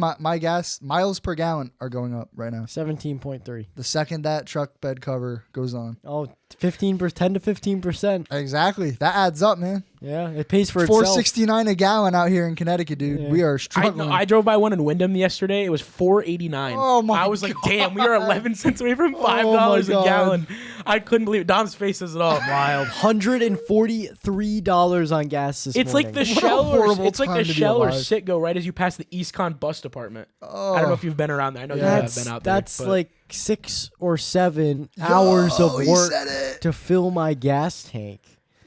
miles per gallon are going up right now. 17.3. The second that truck bed cover goes on. Oh, 10 to 15%. Exactly. That adds up, man. Yeah, it pays for itself. $4.69 a gallon out here in Connecticut, dude. Yeah. We are I struggling. drove by one in Wyndham yesterday. It was $4.89. Oh, my I was like, God. damn, we are 11 cents away from $5 my a God. gallon. I couldn't believe it. Dom's face says it all. Wild. $143 on gas this It's morning. like the What a Shell or horrible it's like time the to be Shell or alive. Citgo right as you pass the Eastcon bus department. Oh. I don't know if you've been around there. I know you that's have been out there. that's but like 6 or 7 hours of he work said it. to fill my gas tank.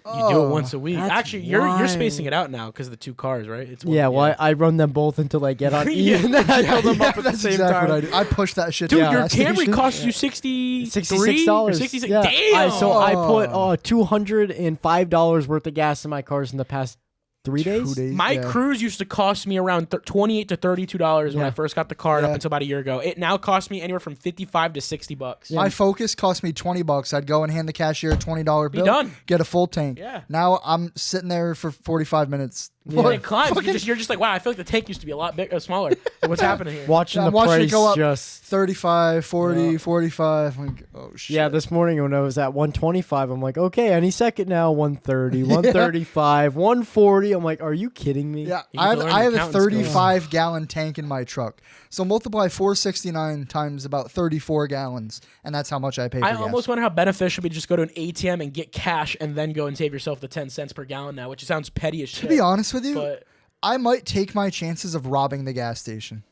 You do it once a week. That's Actually, you're wild. spacing it out now because of the 2 cars, right? It's one, Yeah, well, I run them both until I get on E, Yeah. and then I fill them up at the That's same exactly time. what I do. I push that shit. Dude, to the your gas Camry station. cost you $66 $66. 66. Yeah. Damn. So I put $205 worth of gas in my cars in the past 3 days. 2 days. My yeah. cruise used to cost me around $28 to $32 when Yeah. I first got the car up Yeah. until about a year ago. It now costs me anywhere from $55 to $60. My Focus cost me $20. I'd go and hand the cashier a $20 bill. done. Get a full tank. Yeah. Now I'm sitting there for 45 minutes. Yeah. When it climbs, you're just like, wow, I feel like the tank used to be a lot smaller. What's happening here? Watching Yeah, the I'm watching it price go up. just. 35, 40, Yeah. 45. I'm like, oh shit. Yeah, this morning when I was at 125, I'm like, okay, any second now, 130, 135, 140. I'm like, are you kidding me? Yeah, You I need to have, learn I have a accountant's skills. 35-gallon tank in my truck. So multiply 469 times about 34 gallons, and that's how much I pay for I gas. almost wonder how beneficial it would be to just go to an ATM and get cash and then go and save yourself the 10 cents per gallon now, which sounds petty as shit. To be honest with you, but I might take my chances of robbing the gas station.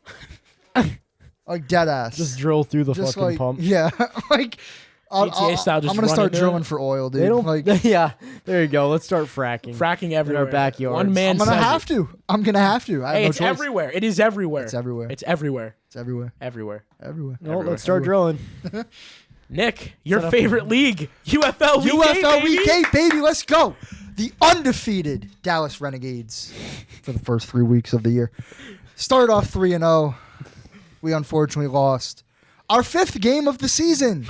Like dead ass. Just drill through the Just fucking like, pump. yeah, like GTA style, just I'm gonna run start into drilling it. for oil, dude. They don't. Like, Yeah, there you go. Let's start fracking. fracking everywhere. backyards. One man I'm gonna says have it. to. I'm gonna have to. I have Hey, no it's choice. everywhere. It is everywhere. It's everywhere. It's everywhere. It's everywhere. Everywhere. Everywhere. No, everywhere. let's start drilling. Nick, your Set up favorite league, UFL Week 8, UFL baby. Week 8, baby. Let's go. The undefeated Dallas Renegades for the first 3 weeks of the year. Started off 3-0. We unfortunately lost our 5th game of the season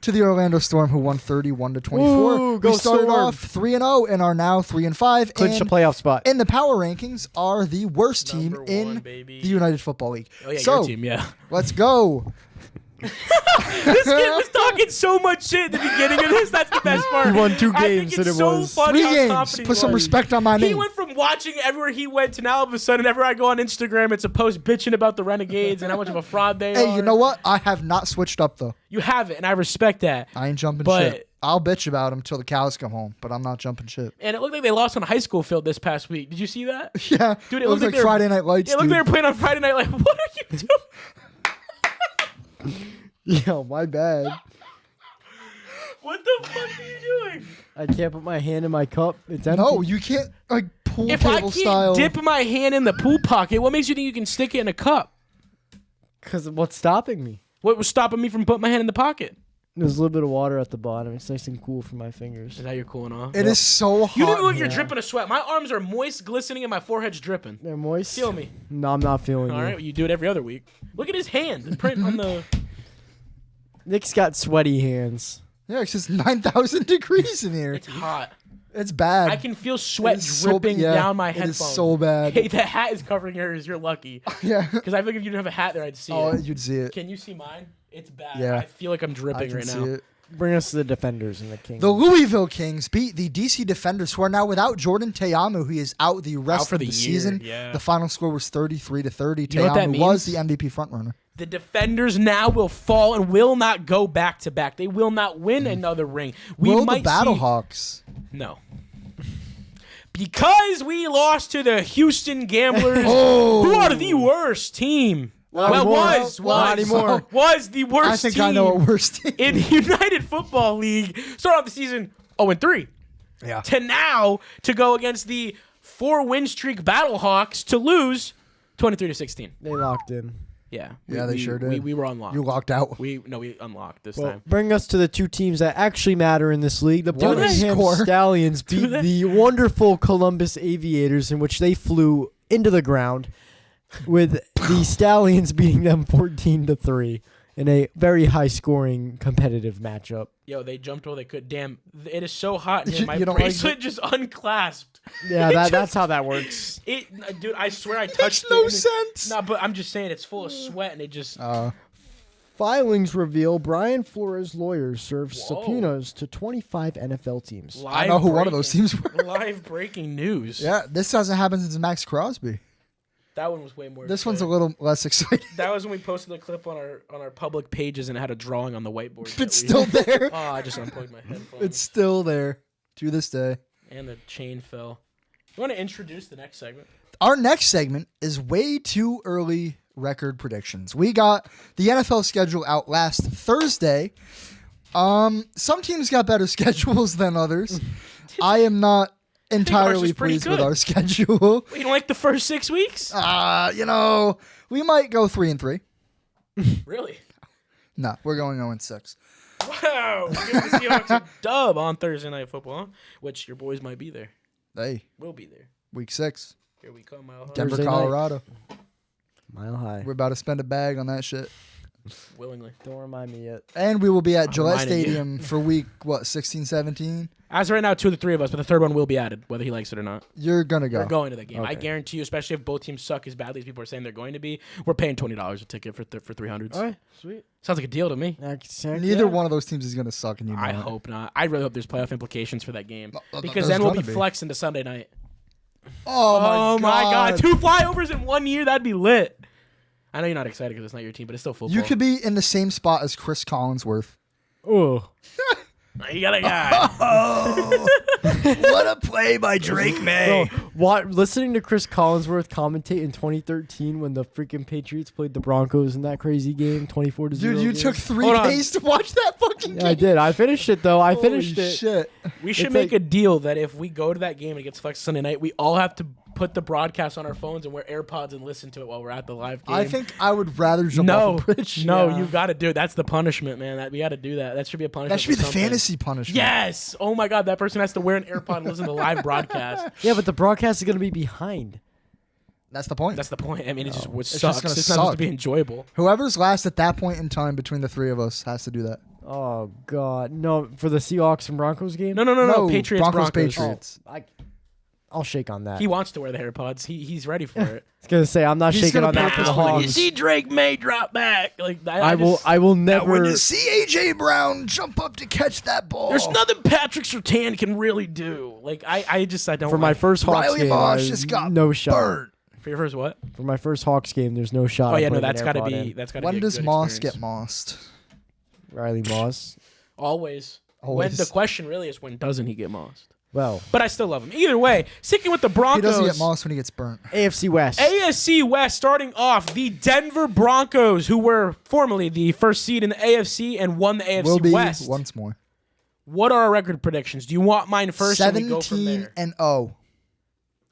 to the Orlando Storm, who won 31-24. Ooh, go we started Storm. off 3-0 and are now 3-5. Clinch a and playoff spot. in the power rankings are the worst team Number in one, baby. the United Football League. Oh, yeah, so your team, yeah. let's go. This kid was talking so much shit at the beginning of this. That's the best part. He won 2 I think games it's and it so was funny 3 how games. confident Put he some was. respect on my He name. went from watching everywhere he went to now all of a sudden, everywhere I go on Instagram, it's a post bitching about the Renegades and how much of a fraud they are. Hey, you know what? I have not switched up, though. You have it, and I respect that. I ain't jumping But- ship. I'll bitch about them till the cows come home, but I'm not jumping ship. And it looked like they lost on a high school field this past week. Did you see that? Yeah, Dude, it looks like they were- Friday Night Lights, It looked like dude. they were playing on Friday night. Like, what are you doing? Yo, my bad. What the fuck are you doing? I can't put my hand in my cup. It's empty. No, you can't, like, pool If I table can't style. dip my hand in the pool pocket, what makes you think you can stick it in a cup? Because what's stopping me? What was stopping me from putting my hand in the pocket? There's a little bit of water at the bottom. It's nice and cool for my fingers. Is that you're cooling off? It is so hot. You didn't look like in you're here. dripping a sweat. My arms are moist, glistening, and my forehead's dripping. They're moist. Feel me. No, I'm not feeling All you. right, well, you do it every other week. Look at his hand. The print on the. Nick's got sweaty hands. Yeah, it's just 9,000 degrees in here. It's hot. It's bad. I can feel sweat It is so- dripping yeah, down my it headphones. is so bad. Hey, the hat is covering yours. You're lucky. Yeah. Because I feel like if you didn't have a hat there, I'd see Oh, it. you'd see it. Can you see mine? It's bad. Yeah. I feel like I'm I dripping can right see now. it. Bring us to the Defenders and the Kings. The Louisville Kings beat the DC Defenders, who are now without Jordan Teamu, who is out the rest for of the the year, season. yeah. The final score was 33-30. You know what that Teamu was the means? MVP frontrunner. The Defenders now will fall and will not go back to back. They will not win another ring. We Will the might see- Battlehawks? No. Because we lost to the Houston Gamblers, Oh. who are the worst team. Not Well, anymore. was Not anymore. was the worst I think team I know what worst team. in the United Football League. Start off the season 0-3. Yeah. To now to go against the 4-win streak Battlehawks to lose 23-16. They locked in. Yeah. Yeah, they sure did. We were unlocked. You locked out. We unlocked this Well, time. bring us to the 2 teams that actually matter in this league. The Do they? Birmingham Score. Stallions beat they? the wonderful Columbus Aviators, in which they flew into the ground, with the Stallions beating them 14-3 in a very high-scoring competitive matchup. Yo, they jumped while they could. Damn, it is so hot in here. My You don't like bracelet just unclasped. Yeah, that's how that works. Dude, I swear I Makes touched no it. sense. Nah, but I'm just saying it's full of sweat and it just. Filings reveal Brian Flores' lawyers served Whoa. subpoenas to 25 NFL teams. I know who one of those teams were. Live breaking news. Yeah, this hasn't happened since Max Crosby. That one was way more. This one's a exciting. little less exciting. That was when we posted the clip on our public pages and it had a drawing on the whiteboard. that It's we- still there. Oh, I just unplugged my headphones. It's still there to this day. And the chain fell. You want to introduce the next segment? Our next segment is way too early record predictions. We got the NFL schedule out last Thursday. Some teams got better schedules than others. I am not entirely pleased with our schedule. You don't like the first 6 weeks? We might go 3-3. Really? No, we're going 0-6. Wow. We're giving the Seahawks a dub on Thursday Night Football, which your boys might be there. Hey. We'll be there. Week 6. Here we come, Mile High. Denver, Thursday Colorado. Mile High. We're about to spend a bag on that shit. Willingly. Don't remind me yet. And we will be at Gillette reminding you. Stadium for week, 16, 17? As of right now, 2 of the 3 of us, but the third one will be added, whether he likes it or not. You're going to go. We're going to that game. I Okay. guarantee you, especially if both teams suck as badly as people are saying they're going to be, we're paying $20 a ticket for 300s. All right, sweet. Sounds like a deal to me. Neither one of those teams is going to suck, and you know I it. hope not. I really hope there's playoff implications for that game. Because there's then we'll be gonna be. flexing to Sunday night. Oh, my God. 2 flyovers in 1 year? That'd be lit. I know you're not excited because it's not your team, but it's still football. You could be in the same spot as Chris Collinsworth. Oh. You got a guy. What a play by Drake May. Bro, listening to Chris Collinsworth commentate in 2013 when the freaking Patriots played the Broncos in that crazy game, 24-0. Dude, you game. took 3 Hold on. days to watch that fucking game. Yeah, I did. I finished it, though. I finished Holy it. shit. We should It's make like- a deal that if we go to that game and it gets flexed Sunday night, we all have to put the broadcast on our phones and wear AirPods and listen to it while we're at the live game. I think I would rather jump off a bridge. No, Yeah. you got to do it. That's the punishment, man. We got to do that. That should be a punishment. That should be for the something. fantasy punishment. Yes. Oh my God, that person has to wear an AirPod and listen to the live broadcast. Yeah, but the broadcast is going to be behind. That's the point. That's the point. I mean, it just It's just sucks. gonna It's not supposed suck. to be enjoyable. Whoever's last at that point in time between the 3 of us has to do that. Oh, God. No, for the Seahawks and Broncos game? No. Patriots, Broncos. Patriots. I'll shake on that. He wants to wear the AirPods. He's ready for it. I was going to say, I'm not He's shaking gonna on that pay for the for it. You Hogs. see Drake May drop back. Like I will never. When you see A.J. Brown jump up to catch that ball. There's nothing Patrick Surtain can really do. Like I don't. For my like- first Hawks Riley game, Moss I- just got no shot. burnt. For your first what? For my first Hawks game, there's no shot. Oh of yeah, no, putting that's an got to AirPod be in. that's got to be. When a does good Moss experience. get mossed? Riley Moss. Always. When Always. the question really is when doesn't he get mossed? Well, But I still love him. Either way, sticking with the He Broncos. doesn't get mossed when he gets burnt. AFC West. AFC West starting off the Denver Broncos, who were formerly the first seed in the AFC and won the AFC Will be West. once more. What are our record predictions? Do you want mine first? And we go from 17 there. and 0.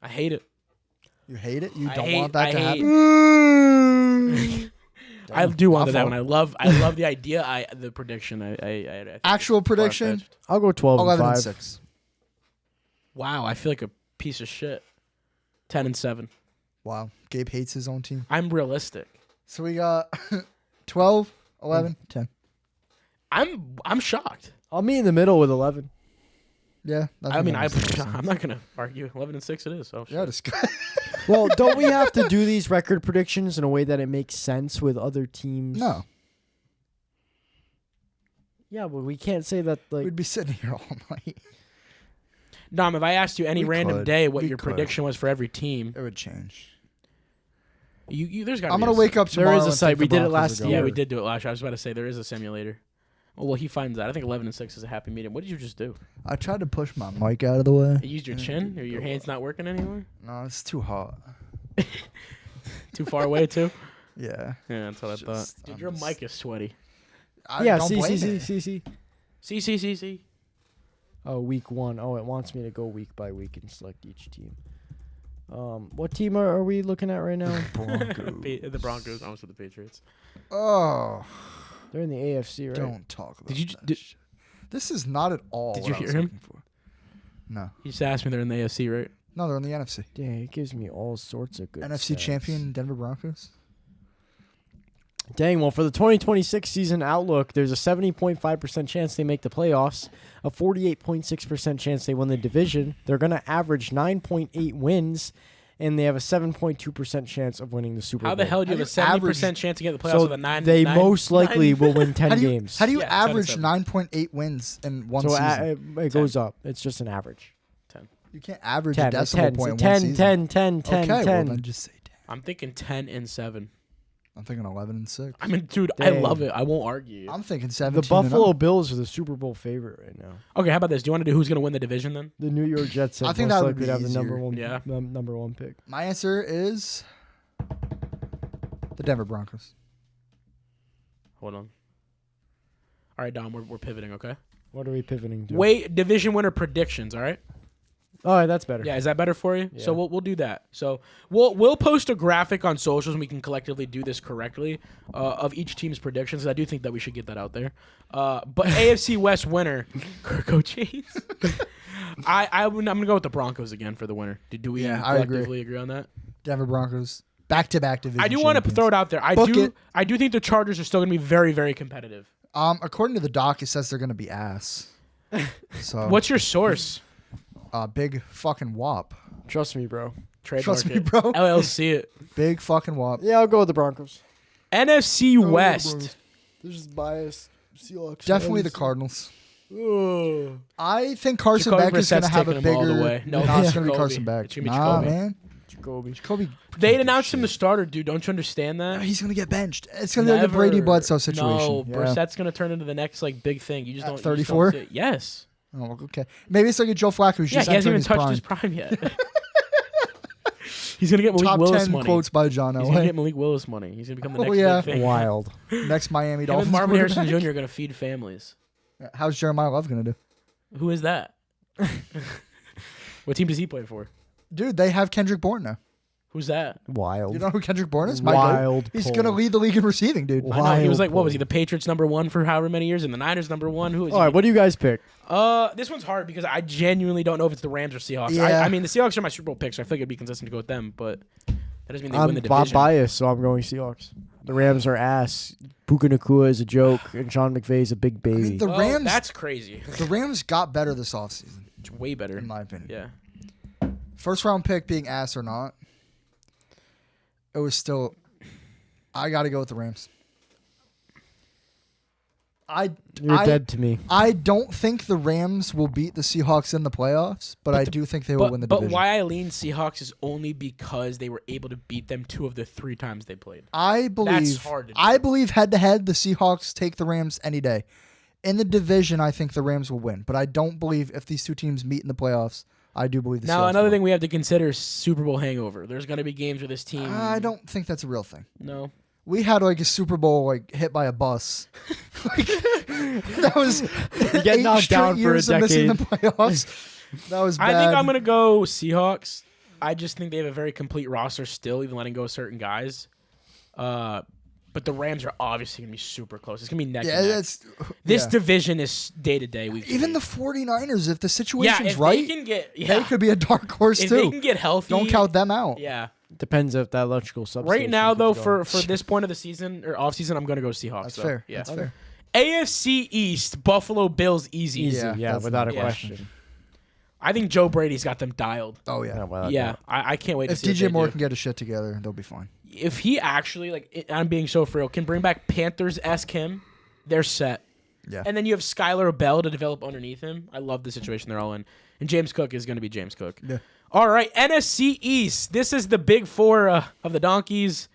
I hate it. You hate it? You I don't hate- want that I to hate- happen? I do want My that fault. one. I love the idea. The prediction. I think Actual it's prediction? far-fetched. I'll go 12 and 11 5. and 6. Wow, I feel like a piece of shit. 10 and 7. Wow. Gabe hates his own team. I'm realistic. So we got 12, 11, 10. I'm shocked. I'll meet in the middle with 11. Yeah. I mean, makes sense. I'm not gonna argue. 11 and 6 it is. So Yeah, shit. just Well, don't we have to do these record predictions in a way that it makes sense with other teams? No. Yeah, well, we can't say that, like... We'd be sitting here all night. Dom, if I asked you any We random could. day what We your could. prediction was for every team, It would change. there's got. I'm going to wake up There tomorrow is a and site. think We the did it Broncos last are Yeah, going. we did do it last year. I was about to say there is a simulator. Oh, well, he finds that. I think 11 and 6 is a happy medium. What did you just do? I tried to push my mic out of the way. You used your chin, or your hands not working anymore? No, it's too hot. Too far away too? Yeah. Yeah, that's what I thought. Just- Dude, I'm your just- mic is sweaty. I yeah, don't blame it. see. See. Oh, week 1. Oh, it wants me to go week by week and select each team. What team are we looking at right now? The Broncos, almost with the Patriots. Oh, They're in the AFC, right? don't talk about you- that did- shit. This is not at all Did what you I hear was him? looking for. No. He just asked me they're in the AFC, right? No, they're in the NFC. Dang, it gives me all sorts of good NFC stats. champion Denver Broncos. Dang, well, for the 2026 season outlook, there's a 70.5% chance they make the playoffs, a 48.6% chance they win the division. They're going to average 9.8 wins, and they have a 7.2% chance of winning the Super Bowl. How the hell do you have a How do you 70% chance to get the playoffs So with a 9? they nine- most likely nine- will win 10 How do you, games. how do you Yeah, 7 average and 9.8 wins in one so season? it goes up. It's just an average. You can't average 10, a decimal 10, point in 10, one season. 10, 10, 10, Okay, 10. well then just say 10. I'm thinking 10 and 7. I'm thinking 11 and 6. I mean, dude, I Dang. love it. I won't argue. I'm thinking The 17 Buffalo and Bills are the Super Bowl favorite right now. Okay, how about this? Do you want to do who's going to win the division then? The New York Jets I have think most that would likely be to have the easier. number one, Yeah. number one pick. My answer is The Denver Broncos. Hold on. All right, Dom, we're pivoting, okay? What are we pivoting to? Wait, division winner predictions, all right? All right, that's better. Yeah, is that better for you? Yeah. So we'll do that. So we'll post a graphic on socials and we can collectively do this correctly of each team's predictions. I do think that we should get that out there. But AFC West winner, Kirko Chains. I'm gonna go with the Broncos again for the winner. Do we collectively agree on that? Denver Broncos. Back-to-back division. I do want to throw it out there. I do think the Chargers are still gonna be very, very competitive. According to the doc, it says they're gonna be ass. So What's your source? Big fucking wop. Trust me, bro. Trust me, bro. LLC it. Big fucking wop. Yeah, I'll go with the Broncos. NFC West. There's just bias. Seahawks. Definitely the Cardinals. Ugh. I think Carson Jacoby Beck is going to Brissett's have a taking him all bigger. the way. No, it's it's going to be Jacoby. Carson Beck. It's gonna be Nah, Jacoby. man. Jacoby. Jacoby. They announced him the starter, dude. Don't you understand that? He's going to get benched. It's going to be like a Brady Bledsoe situation. No, Yeah. Brissett's going to turn into the next big thing. You just At don't. 34? Yes. Oh, okay. Maybe it's like a Joe Flacco who's Yeah, just he hasn't entering even his touched prime. his prime yet. He's going to get Malik Top Willis 10 money. quotes by John He's going to Elway. get Malik Willis money. He's going to become the next yeah. big thing. Wild. Next Miami Him Dolphins. and Marvin Harrison quarterback. Jr. are going to feed families. How's Jeremiah Love going to do? Who is that? What team does he play for? Dude, they have Kendrick Bourne now. Who's that? Wild. You know who Kendrick Bourne is? My Wild. goat. He's pull. going to lead the league in receiving, dude. Wild. I know. He was like, what pull. was he? The Patriots #1 for however many years, and the Niners #1. Who is All he? right, what do you guys pick? This one's hard because I genuinely don't know if it's the Rams or Seahawks. Yeah. I mean, the Seahawks are my Super Bowl pick, so I feel like it'd be consistent to go with them, but that doesn't mean they I'm win the division. biased, so I'm going Seahawks. The Rams are ass. Puka Nacua is a joke, and Sean McVay is a big baby. mean, the Well, Rams. that's crazy. The Rams got better this offseason, It's way better. in my opinion. Yeah. First round pick being ass or not, it was still. I got to go with the Rams. You're dead to me. I don't think the Rams will beat the Seahawks in the playoffs, but I do think they will win the division. But why I lean Seahawks is only because they were able to beat them 2 of the 3 times they played. I believe. hard to do. I believe head to head, the Seahawks take the Rams any day. In the division, I think the Rams will win, but I don't believe if these two teams meet in the playoffs. I do believe the Now, Seahawks another will. thing we have to consider is Super Bowl hangover. There's going to be games where this team. I don't think that's a real thing. No. We had like a Super Bowl hit by a bus. That was You get 8 knocked straight down for a years of missing the decade. playoffs. That was bad. I think I'm going to go Seahawks. I just think they have a very complete roster still, even letting go of certain guys. But the Rams are obviously going to be super close. It's going to be neck and neck. This division is day to day, week to Even the week. 49ers, if the Yeah, situation's if right, they can get, they could be a dark horse if too. they can get healthy. Don't count them out. Yeah. Depends if that electrical substation. Right now, though, keeps for going. this point of the season or off season, I'm going to go Seahawks. That's though. fair. Yeah. That's fair. AFC East, Buffalo Bills, easy. Easy, Yeah, yeah, that's without a not a question. I think Joe Brady's got them dialed. Oh yeah. Without Yeah, doubt. I can't wait to If see what DJ they Moore do. can get his shit together, they'll be fine. If he actually, I'm being so for real, can bring back Panthers-esque him, they're set. Yeah. And then you have Skylar Bell to develop underneath him. I love the situation they're all in. And James Cook is going to be James Cook. Yeah. All right, NFC East. This is the big 4 of the Donkeys.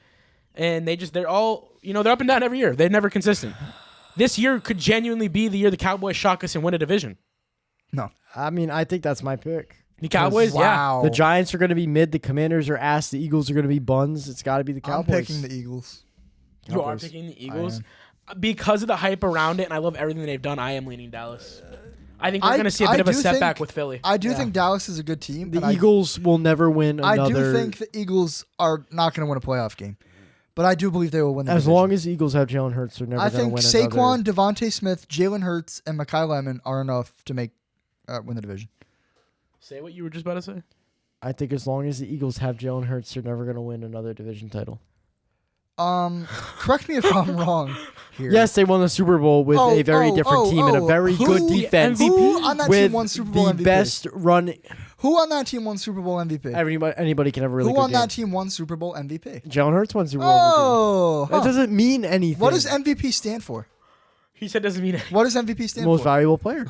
And they're all, they're up and down every year. They're never consistent. This year could genuinely be the year the Cowboys shock us and win a division. No. I mean, I think that's my pick. The Cowboys, yeah. Wow. The Giants are going to be mid. The Commanders are ass. The Eagles are going to be buns. It's got to be the I'm Cowboys. picking the Eagles. You are Cowboys. picking the Eagles. Because of the hype around it, and I love everything that they've done, I am leaning Dallas. I think we're going to see a bit of a setback with Philly. I do think Dallas is a good team. The and Eagles will never win I another. do think the Eagles are not going to win a playoff game, but I do believe they will win the as division. long as the Eagles have Jalen Hurts, they're never I going to think win Saquon, another. Devontae Smith, Jalen Hurts, and Mekhi Lemon are enough to make win the division. Say what you were just about to say. I think as long as the Eagles have Jalen Hurts, they're never going to win another division title. Correct me if I'm wrong here. Yes, they won the Super Bowl with a very different team and a very good defense. Who on that with team won Super Bowl the MVP? best run. Who on that team won Super Bowl MVP? Anybody can have a really Who good on game. that team won Super Bowl MVP? Jalen Hurts won Super Bowl Oh, MVP. That doesn't mean anything. What does MVP stand for? He said doesn't mean it. What does MVP stand Most for? valuable player.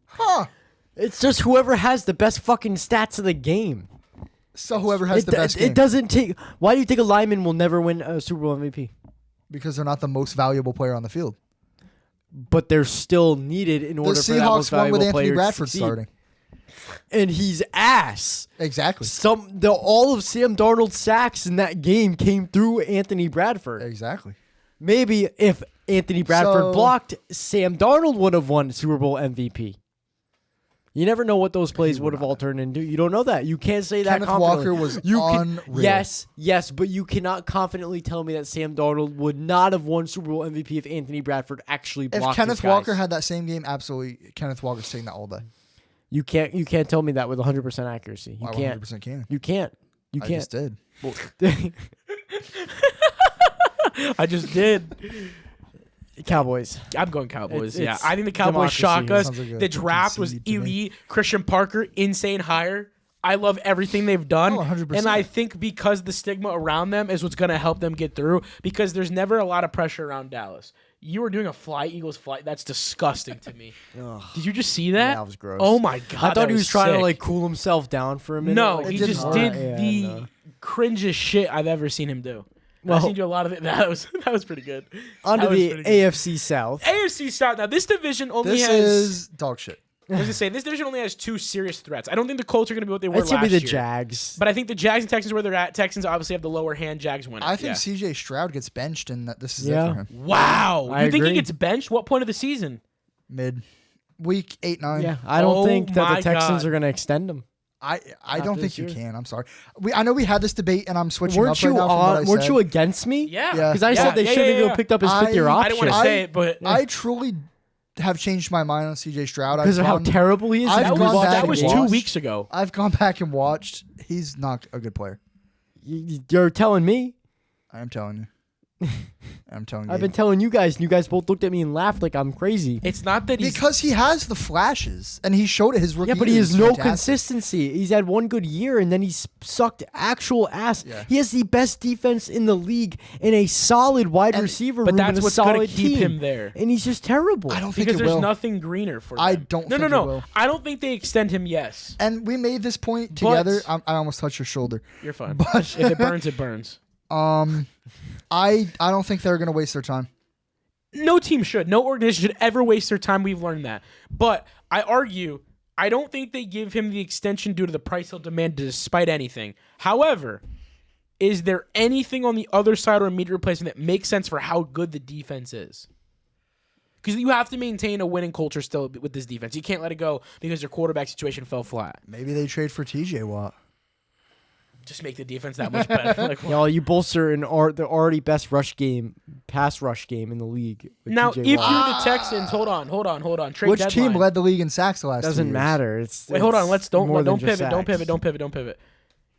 Huh. It's just whoever has the best fucking stats of the game. So whoever has the best game. It doesn't take. Why do you think a lineman will never win a Super Bowl MVP? Because they're not the most valuable player on the field. But they're still needed in The order for that most Seahawks won valuable with player Anthony to Bradford succeed. starting. and he's ass. Exactly. All of Sam Darnold's sacks in that game came through Anthony Bradford. Exactly. Maybe if Anthony Bradford blocked, Sam Darnold would have won Super Bowl MVP. You never know what those plays would have all turned into. You don't know that. You can't say that Kenneth confidently. Walker was unreal. Yes, but you cannot confidently tell me that Sam Darnold would not have won Super Bowl MVP if Anthony Bradford actually blocked If Kenneth his guys. Walker had that same game, absolutely, Kenneth Walker's taking that all day. You can't tell me that with 100% accuracy. You I can't. 100% can. You can't. You I can't. just did. I just did. Cowboys. I'm going Cowboys. It's I think the Cowboys democracy. shock us. Sounds like a The draft was concede to me. elite. Christian Parker, insane hire. I love everything they've done. Oh, 100%. And I think because the stigma around them is what's going to help them get through, because there's never a lot of pressure around Dallas. You were doing a Eagles flight. That's disgusting to me. Did you just see that? Yeah, that was gross. Oh my god! I thought he was trying to sick. Cool himself down for a minute. No, Like, he didn't just work. did Yeah, the no. cringest shit I've ever seen him do. Well- I've seen you a lot of it. That was pretty good. Onto That was the pretty good. AFC South. AFC South. Now this division only This has. is dog shit. I was gonna say this division only has two serious threats. I don't think the Colts are gonna be what they were It's last gonna be the year. Jags. But I think the Jags and Texans are where they're at. Texans obviously have the lower hand. Jags win it. I think Yeah. CJ Stroud gets benched and that this is Yeah. it for him. Wow. I You think he agree. gets benched? What point of the season? Mid week 8, 9. Yeah, I don't Oh think that my the Texans God. are gonna extend him. I After don't this think you year. can. I'm sorry. I know we had this debate and I'm switching Weren't up you right now from what I Weren't said. you against me? Yeah. Yeah. Because I said they shouldn't even picked up his fifth-year I option. I didn't want to say it, but I truly have changed my mind on CJ Stroud. because of how terrible he is. I've that If you gone was, watch back that the was and game. 2 watched. weeks ago. I've gone back and watched. He's not a good player. You're telling me. I am telling you. I'm telling you. I've been telling you guys, and you guys both looked at me and laughed like I'm crazy. It's not that he's. because he has the flashes and he showed it his rookie Yeah, but he year. has He's no fantastic. consistency. He's had one good year, and then he's sucked actual ass. Yeah. He has the best defense in the league and a solid wide receiver but room that's and a what's gonna solid keep team. him there. And he's just terrible. I don't think Because it there's will. nothing greener for them. I don't No, think no, it no. will. I don't think they extend him. Yes. And we made this point together. I almost touched your shoulder. You're fine. But If it burns, it burns. I don't think they're gonna waste their time. No team should. No organization should ever waste their time. We've learned that. But I argue, I don't think they give him the extension due to the price he'll demand despite anything. However, is there anything on the other side or immediate replacement that makes sense for how good the defense is? Because you have to maintain a winning culture still with this defense. You can't let it go because your quarterback situation fell flat. Maybe they trade for TJ Watt. Just make the defense that much better. Like, Y'all, you bolster the already best pass rush game in the league. with now, TJ if you're Watt. the Texans, hold on. Trade Which deadline. team led the league in sacks the last 2 doesn't years? matter. It's Wait, hold on. it's Let's don't more than just pivot.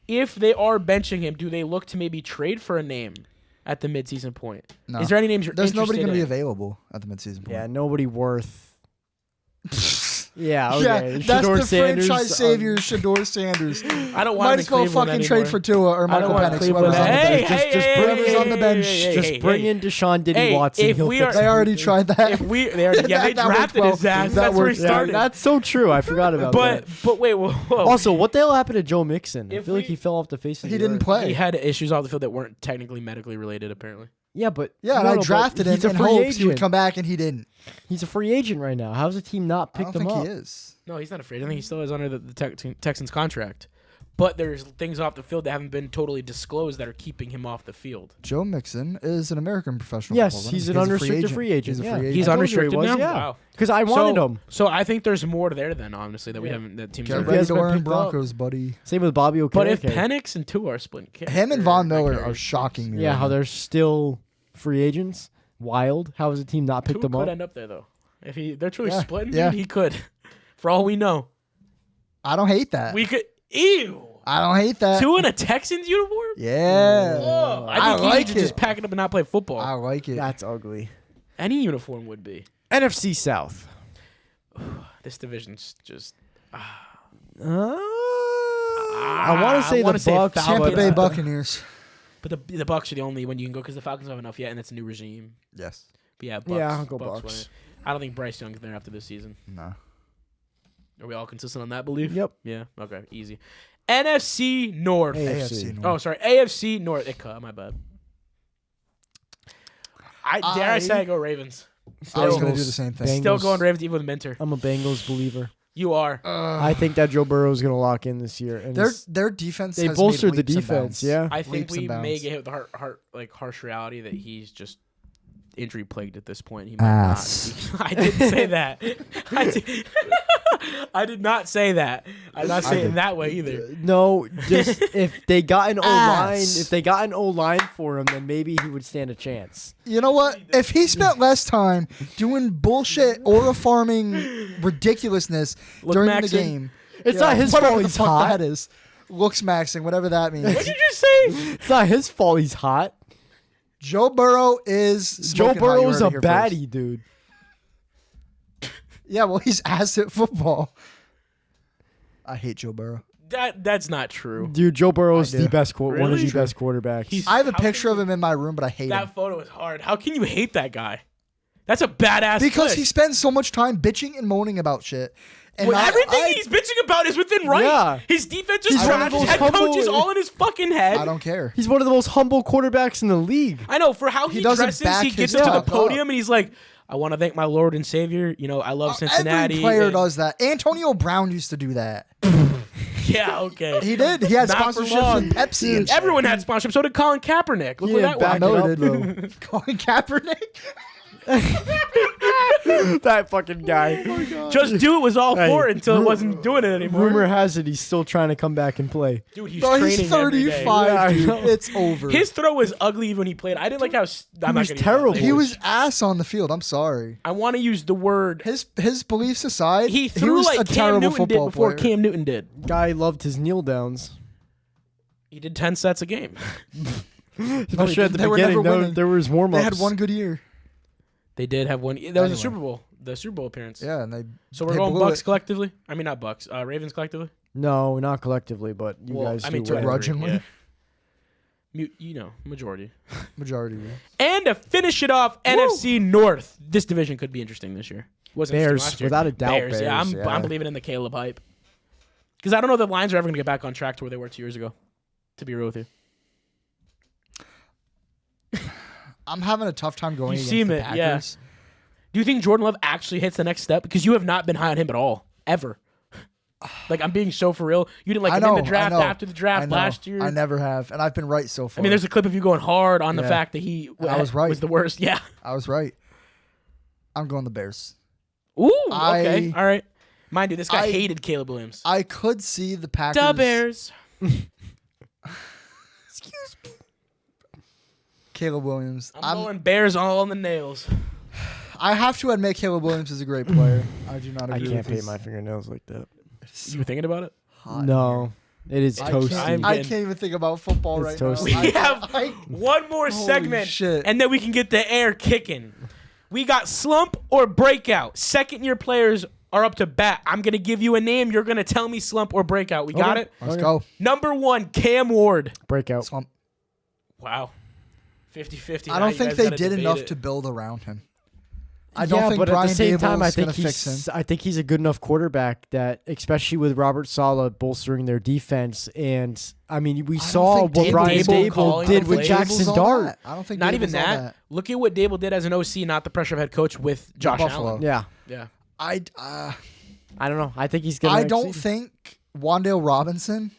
If they are benching him, do they look to maybe trade for a name at the midseason point? No. Is there any names you're There's nobody going to be available at the midseason point. Yeah, nobody worth. Yeah, Yeah, okay. that's Shador the Sanders, franchise savior, Shador Sanders. I don't want Might him as in well Cleveland fucking trade anymore. for Tua or I don't Michael want Penix. Cleveland. Whoever's on the Hey, bench. hey, Just hey, whoever's hey, on the hey, bench. hey, hey, Just hey, bring hey. in Deshaun Diddy Hey, Watson. if He'll we fix are- They already everything. tried that. If we, they already, yeah, they That worked drafted well. his ass. That That's where he worked- Yeah, started. that's so true. I forgot about that. But wait, whoa. Also, what the hell happened to Joe Mixon? I If feel like we- he fell off the face of He the didn't earth. play. He had issues off the field that weren't technically medically related, apparently. Yeah, but Yeah, and no, I no, but drafted him he's a in free hopes he would agent. come back, and he didn't. He's a free agent right now. How's the team not I picked don't him think up? he is. No, he's not afraid. I think he still is under the Texans contract. But there's things off the field that haven't been totally disclosed that are keeping him off the field. Joe Mixon is an American professional. Yes, football he's player. an a unrestricted free agent. He's a Yeah. free He's agent. I told you he unrestricted was, now? yeah. Wow. Because I wanted him. So I think there's more there then, honestly, that we haven't, that teams Get are If he ready hasn't to been learn picked up. Broncos, buddy. Same with Bobby Okereke. But if Penix and Tua are splitting Him and Von Miller are shocking me. yeah, right how now. they're still free agents. Wild. How has the team not picked Tua them could up? end up there, though. If they're truly Yeah, splitting, yeah. dude, he could. For all we know. I don't hate that. We could. Ew. I don't hate that. Tua in a Texans uniform? Yeah. Oh, I I think like he should it. just pack it up and not play football. I like it. That's ugly. Any uniform would be. NFC South. This division's just. I want to say wanna the say Bucks. Falcons. Tampa but- Bay Buccaneers. But the Bucks are the only one you can go because the Falcons have enough yet, and it's a new regime. Yes. But yeah, Bucks, Yeah, I'll go Bucks. Bucks. win it. I don't think Bryce Young's there after this season. No. Are we all consistent on that belief? Yep. Yeah. Okay. Easy. NFC North. AFC. North. Oh, sorry. AFC North. My bad. Dare I say I go Ravens. I was going to Bengals. do the same thing. Bengals. Still going Ravens even with Minter. I'm a Bengals believer. You are. I think that Joe Burrow is going to lock in this year. And Their defense. they has bolstered made the leaps and defense. bounds. Yeah. I think Leaps we and may bounds. get hit with the harsh reality that he's just injury plagued at this point. He Ass. might not. I didn't say that. I did not say that. I'm not saying it that way either. No, just if they got an Ass. O-line for him, then maybe he would stand a chance. You know what? If he spent less time doing bullshit aura farming ridiculousness Look during maxing. the game, It's not his whatever fault the he's fuck hot. that is. Looks maxing, whatever that means. What did you just say? It's not his fault he's hot. Joe Burrow is Joe smoking hot. You Burrow's heard a it here first. baddie, dude. Yeah, well, he's ass at football. I hate Joe Burrow. That's not true. Dude, Joe Burrow's I do. the best one of Really? the best quarterbacks. He's- I have a How picture can of him in my room, but I hate him. That photo is hard. How can you hate that guy? That's a badass. Because flick. he spends so much time bitching and moaning about shit. And Well, I- everything I- he's bitching about is within right. Yeah. His defense is He's one trash. of His those head coach is humble- all in his fucking head. I don't care. He's one of the most humble quarterbacks in the league. I know for how He he doesn't dresses. back He his gets into the talk podium up. and he's like, "I want to thank my Lord and Savior. You know, I love Cincinnati." Every player and- does that. Antonio Brown used to do that. Yeah, okay. He did. He had Not for sponsorships long. with Pepsi. And Everyone had sponsorship. So did Colin Kaepernick. Look where Yeah, that back went. it No, up, it did. Colin Kaepernick. That fucking guy. Just do it was all Hey, for it until it ru- wasn't doing it anymore. Rumor has it he's still trying to come back and play. Dude, he's Bro, training he's every day. 35. Yeah, I dude. know. It's over. His throw was ugly even when he played. I didn't like how. I'm not was gonna use that terrible. language. he was ass on the field. I'm sorry. I want to use the word. His beliefs aside, He threw was like a Cam terrible Newton did football before player. Cam Newton did. Guy loved his kneel downs. He did 10 sets a game. Especially at the they were never beginning. winning. There was warm ups. They had one good year. They did have one. That was Anyway. a Super Bowl. The Super Bowl appearance. Yeah, and they. So we're they going blew Bucks it. collectively. I mean, not Bucks. Ravens collectively. No, not collectively, but you Well, guys I do mean, two out of whatever. three, Grudgingly. yeah. Majority. Majority. And to finish it off, NFC North. This division could be interesting this year. Wasn't interesting Bears, last year. without a doubt. Bears. Yeah, I'm yeah. believing in the Caleb hype. Because I don't know if the Lions are ever going to get back on track to where they were 2 years ago. To be real with you. I'm having a tough time going You against seem the it, Packers. yeah. Do you think Jordan Love actually hits the next step? Because you have not been high on him at all. Ever. Like, I'm being so for real. You didn't like I him know, in the draft, I know, after the draft I know. last year. I never have, and I've been right so far. I mean, there's a clip of you going hard on the Yeah. fact that he I was right. was the worst. Yeah. I was right. I'm going the Bears. Ooh, okay. I- All right. Mind you, this guy I- hated Caleb Williams. I could see the Packers. The Bears. Excuse me. Caleb Williams. I'm going Bears all on the nails. I have to admit, Caleb Williams is a great player. I do not I agree can't with paint his my fingernails like that. You were thinking about it? hot No, it is I toasty. can't, I can't even think about football It's right toasty. now. We have I- one more Holy segment, shit. and then we can get the air kicking. We got slump or breakout. Second-year players are up to bat. I'm going to give you a name. You're going to tell me slump or breakout. We got Okay. it? Let's Okay. go. Number 1, Cam Ward. Breakout. Slump. Wow. 50-50. I Now don't you think guys they gotta did debate enough it. to build around him. I don't think but Brian at the same Daboll time, I is going think to fix him. I think he's a good enough quarterback that, especially with Robert Saleh bolstering their defense, and I mean, we saw think what Dable- Brian Dable Dable calling did the with plays. Jackson Dable's all Dart. that. I don't think Not Dable's even all that. Look at what Dable did as an OC, not the pressure of head coach with Josh Buffalo. Allen. Yeah, Yeah. I I don't know. I think he's gonna. I don't exceed. think Wan'Dale Robinson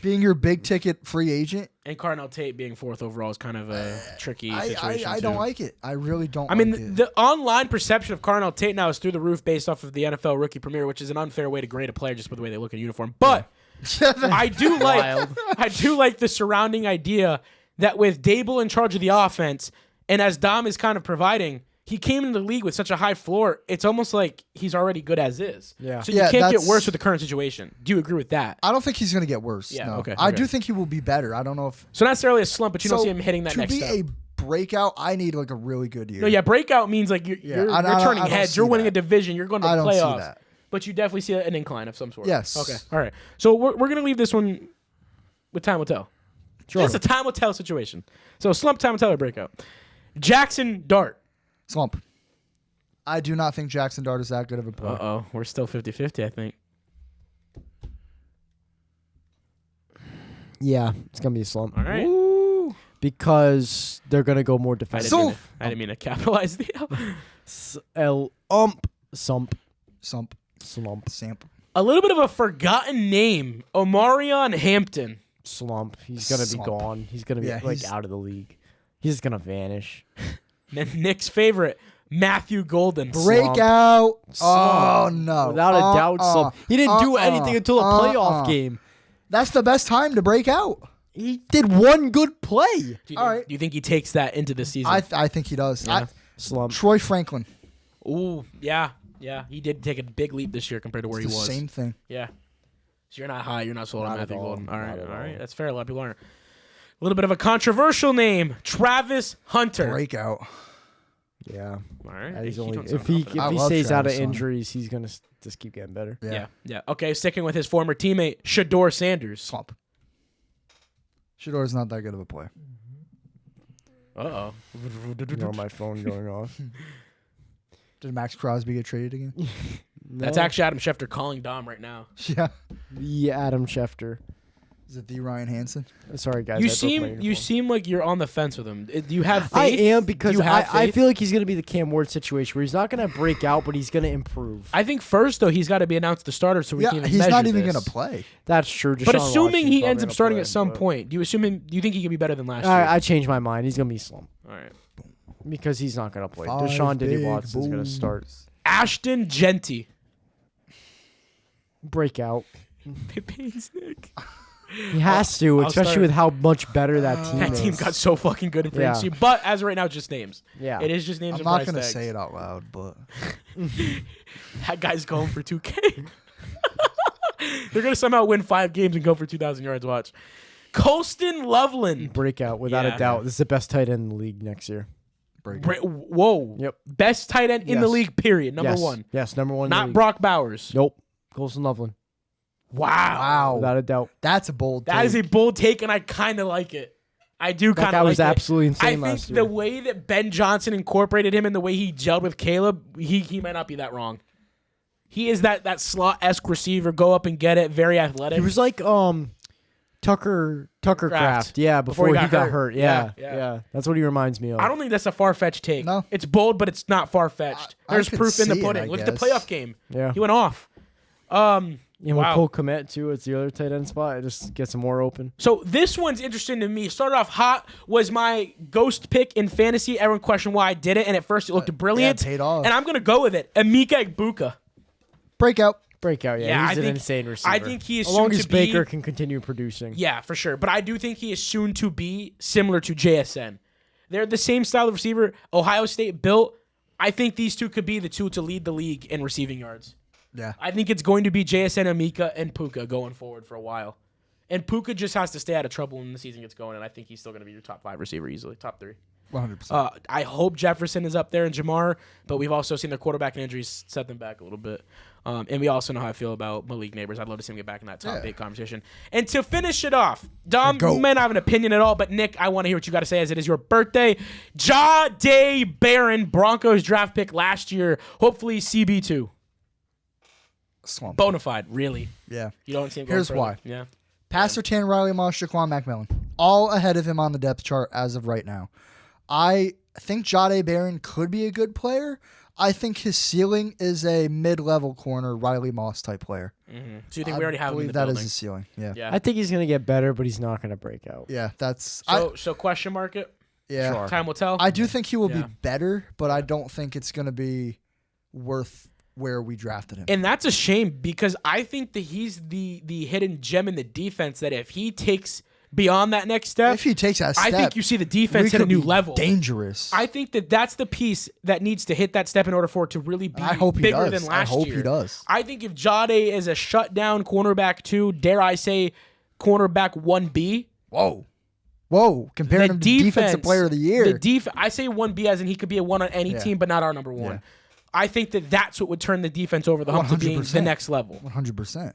being your big ticket free agent. And Cardinal Tate being 4th overall is kind of a tricky situation. I too. don't like it. I really don't. I mean, like it. the online perception of Cardinal Tate now is through the roof based off of the NFL Rookie Premier, which is an unfair way to grade a player just by the way they look in uniform. But I do like the surrounding idea that with Dable in charge of the offense, and as Dom is kind of providing, he came into the league with such a high floor. It's almost like he's already good as is. Yeah. So you Yeah, can't get that's- worse with the current situation. Do you agree with that? I don't think he's going to get worse. Yeah, no. okay, I okay. do think he will be better. I don't know if So not necessarily a slump, but you don't So, see him hitting that to next be step. a breakout. I need like a really good year. No, yeah, breakout means like you're I don't- turning I don't heads. see You're winning that. a division. You're going to I don't see playoffs. that. But you definitely see an incline of some sort. Yes. Okay. All right. So we're going to leave this one with time will tell. Sure. It's a time will tell situation. So slump, time will tell, or breakout. Jackson Dart. Slump. I do not think Jackson Dart is that good of a player. Uh-oh. We're still 50-50, I think. Yeah, it's gonna be a slump. All right. Because they're gonna go more I defensive. didn't mean to capitalize the L. Sump. Slump. Slump. Samp. A little bit of a forgotten name, Omarion Hampton. Slump. He's gonna Slump. be gone. He's gonna be he's- out of the league. He's just gonna vanish. Then Nick's favorite, Matthew Golden. Breakout. Oh Slump. no! Without a doubt, Slump. He didn't do anything until a playoff game. That's the best time to break out. He did one good play. All right. Do you think he takes that into the season? I think he does. Yeah. Slump. Troy Franklin. Ooh, yeah. He did take a big leap this year compared to where It's he the was. same thing. Yeah. So you're not high. You're not sold on Not at Matthew all. Golden. All Not right. at All right. all. That's fair. A lot of people aren't. A little bit of a controversial name, Travis Hunter. Breakout. Yeah. All right. He's He only, don't if sound he confident. stays out of Travis Hunter. injuries, he's gonna just keep getting better. Yeah. Okay. Sticking with his former teammate, Shador Sanders. Slump. Shador's not that good of a player. Uh-oh. My phone going off. Did Max Crosby get traded again? That's actually Adam Schefter calling Dom right now. Yeah. the Adam Schefter. Is it the Ryan Hansen? Sorry, guys. You I broke my uniform. seem like you're on the fence with him. Do you have faith? I am because Do you have I faith? feel like he's gonna be the Cam Ward situation where he's not gonna break out, but he's gonna improve. I think first though he's got to be announced the starter so we Yeah, can even he's measure not even this. going to play. That's true. But Deshaun assuming Watson's he probably ends up gonna starting play, at some but- point, do you think he can be better than last year? I changed my mind. He's gonna be Slump All right. because he's not gonna play. 5 Deshaun Diddy big Watson's gonna bulls. start. Ashton Genty. Breakout. It pains Nick. He has to, I'll especially start- with how much better that team That is. team got so fucking good in Yeah. fantasy. But as of right now, just names. Yeah. It is just names I'm and not price going to tags. say it out loud, but That guy's going for 2K. They're going to somehow win 5 games and go for 2,000 yards. Watch. Colston Loveland. Breakout, without Yeah. a doubt. This is the best tight end in the league next year. Whoa. Yep. Best tight end in the Yes. league, period. Number Yes. one. Yes, number one. in the Not league. Brock Bowers. Nope. Colson Loveland. Wow. wow. Without a doubt. That's a bold That is a take. bold take, and I kind of like it. I do That kind guy of like was it. absolutely I insane think last year. the way that Ben Johnson incorporated him and the way he gelled with Caleb, he might not be that wrong. He is that slot-esque receiver, go up and get it, very athletic. He was like Tucker Kraft. Yeah, before he got hurt. Yeah. Yeah. That's what he reminds me of. I don't think that's a far-fetched take. No. It's bold, but it's not far-fetched. I There's could proof in the see it, pudding. I Look at the guess. playoff game. Yeah. He went off. And with Wow. Cole Kmet too, it's the other tight end spot. It just gets him more open. So this one's interesting to me. Started off hot, was my ghost pick in fantasy. Everyone questioned why I did it, and at first it looked brilliant. paid off. And I'm going to go with it. Emeka Egbuka. Breakout. Breakout, yeah. Yeah, He's I an think- insane receiver. I think he is as long soon as to be- Baker can continue producing. Yeah, for sure. But I do think he is soon to be similar to JSN. They're the same style of receiver. Ohio State built. I think these two could be the two to lead the league in receiving yards. Yeah. I think it's going to be JSN, Emeka, and Puka going forward for a while. And Puka just has to stay out of trouble when the season gets going, and I think he's still going to be your top 5 receiver easily, top 3. 100%. I hope Jefferson is up there and Jamar, but we've also seen their quarterback injuries set them back a little bit. And we also know how I feel about Malik Neighbors. I'd love to see him get back in that top 8 conversation. And to finish it off, Dom, you may not have an opinion at all, but Nick, I want to hear what you got to say as it is your birthday. Jahdae Barron, Broncos draft pick last year, hopefully CB2. Slump. Bonafide, really. Yeah. You don't see him going Here's further. why. Yeah. Pastor Tan, Riley Moss, Jaquan McMillan. All ahead of him on the depth chart as of right now. I think Jahdae Barron could be a good player. I think his ceiling is a mid-level corner, Riley Moss type player. Mm-hmm. So you think we already have him in believe the that building? is his ceiling. Yeah. Yeah. I think he's gonna get better, but he's not gonna break out. Yeah, that's So question mark it? yeah. Sure. Time will tell? I do think he will Yeah. be better, but I don't think it's going to be worth where we drafted him. And that's a shame because I think that he's the hidden gem in the defense that if he takes beyond that next step, If he takes that step, I think you see the we defense hit a could new be level. dangerous. I think that that's the piece that needs to hit that step in order for it to really be I hope he bigger does. than last I hope year. he does. I think if Jahdae is a shutdown cornerback 2, dare I say cornerback 1B, Whoa. Comparing him to defensive player of the year. I say 1B as in he could be a 1 on any Yeah. team, but not our number 1. Yeah. I think that that's what would turn the defense over the hump to being the 100%. next level. 100%.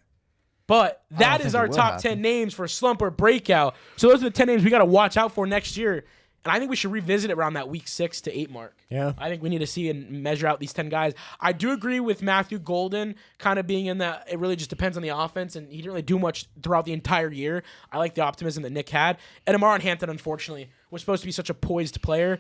But that think is it our will top happen. 10 names for slump or breakout. So those are the 10 names we got to watch out for next year. And I think we should revisit it around that week 6 to 8 mark. Yeah. I think we need to see and measure out these 10 guys. I do agree with Matthew Golden kind of being in that it really just depends on the offense, and he didn't really do much throughout the entire year. I like the optimism that Nick had. And Amaron Hampton, unfortunately, was supposed to be such a poised player,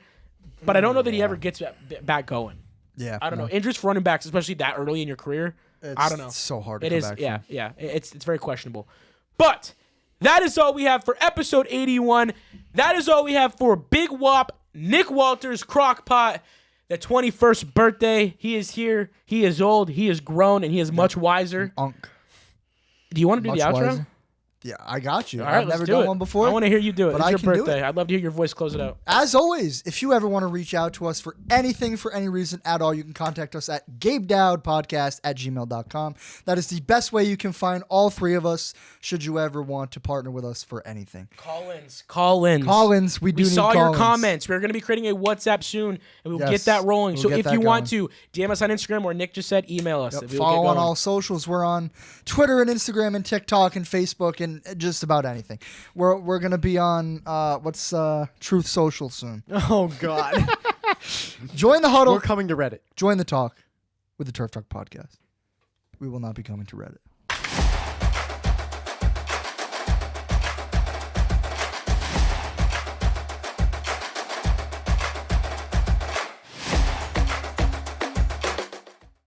but I don't know that he ever gets back going. Yeah. I don't know. Injuries for running backs, especially that early in your career, I don't know. It's so hard to It come is, back yeah, from. yeah. It's very questionable. But that is all we have for episode 81. That is all we have for Big Wop, Nick Walters, Crockpot, the 21st birthday. He is here. He is old. He is grown, and he is much wiser. Unk. Do you want to do the Much outro? wiser. Yeah, I got you. All right, I've let's never do done it. one before. I want to hear you do it. but It's I your can do birthday. it. I'd love to hear your voice close it out. As always, if you ever want to reach out to us for anything, for any reason at all, you can contact us at gabedowdpodcast@gmail.com. That is the best way you can find all three of us should you ever want to partner with us for anything. Call-ins. Call-ins, we do We need saw your call-ins. comments. We're going to be creating a WhatsApp soon, and we'll Yes, get that rolling. we'll So get if that you want going. to, DM us on Instagram, or Nick just said email us. Yep, We'll get follow on going. all socials. We're on Twitter and Instagram and TikTok and Facebook and just about anything. We're gonna be on Truth Social soon. Oh God. Join the huddle. We're coming to Reddit. Join the talk with the Turf Talk podcast. We will not be coming to Reddit.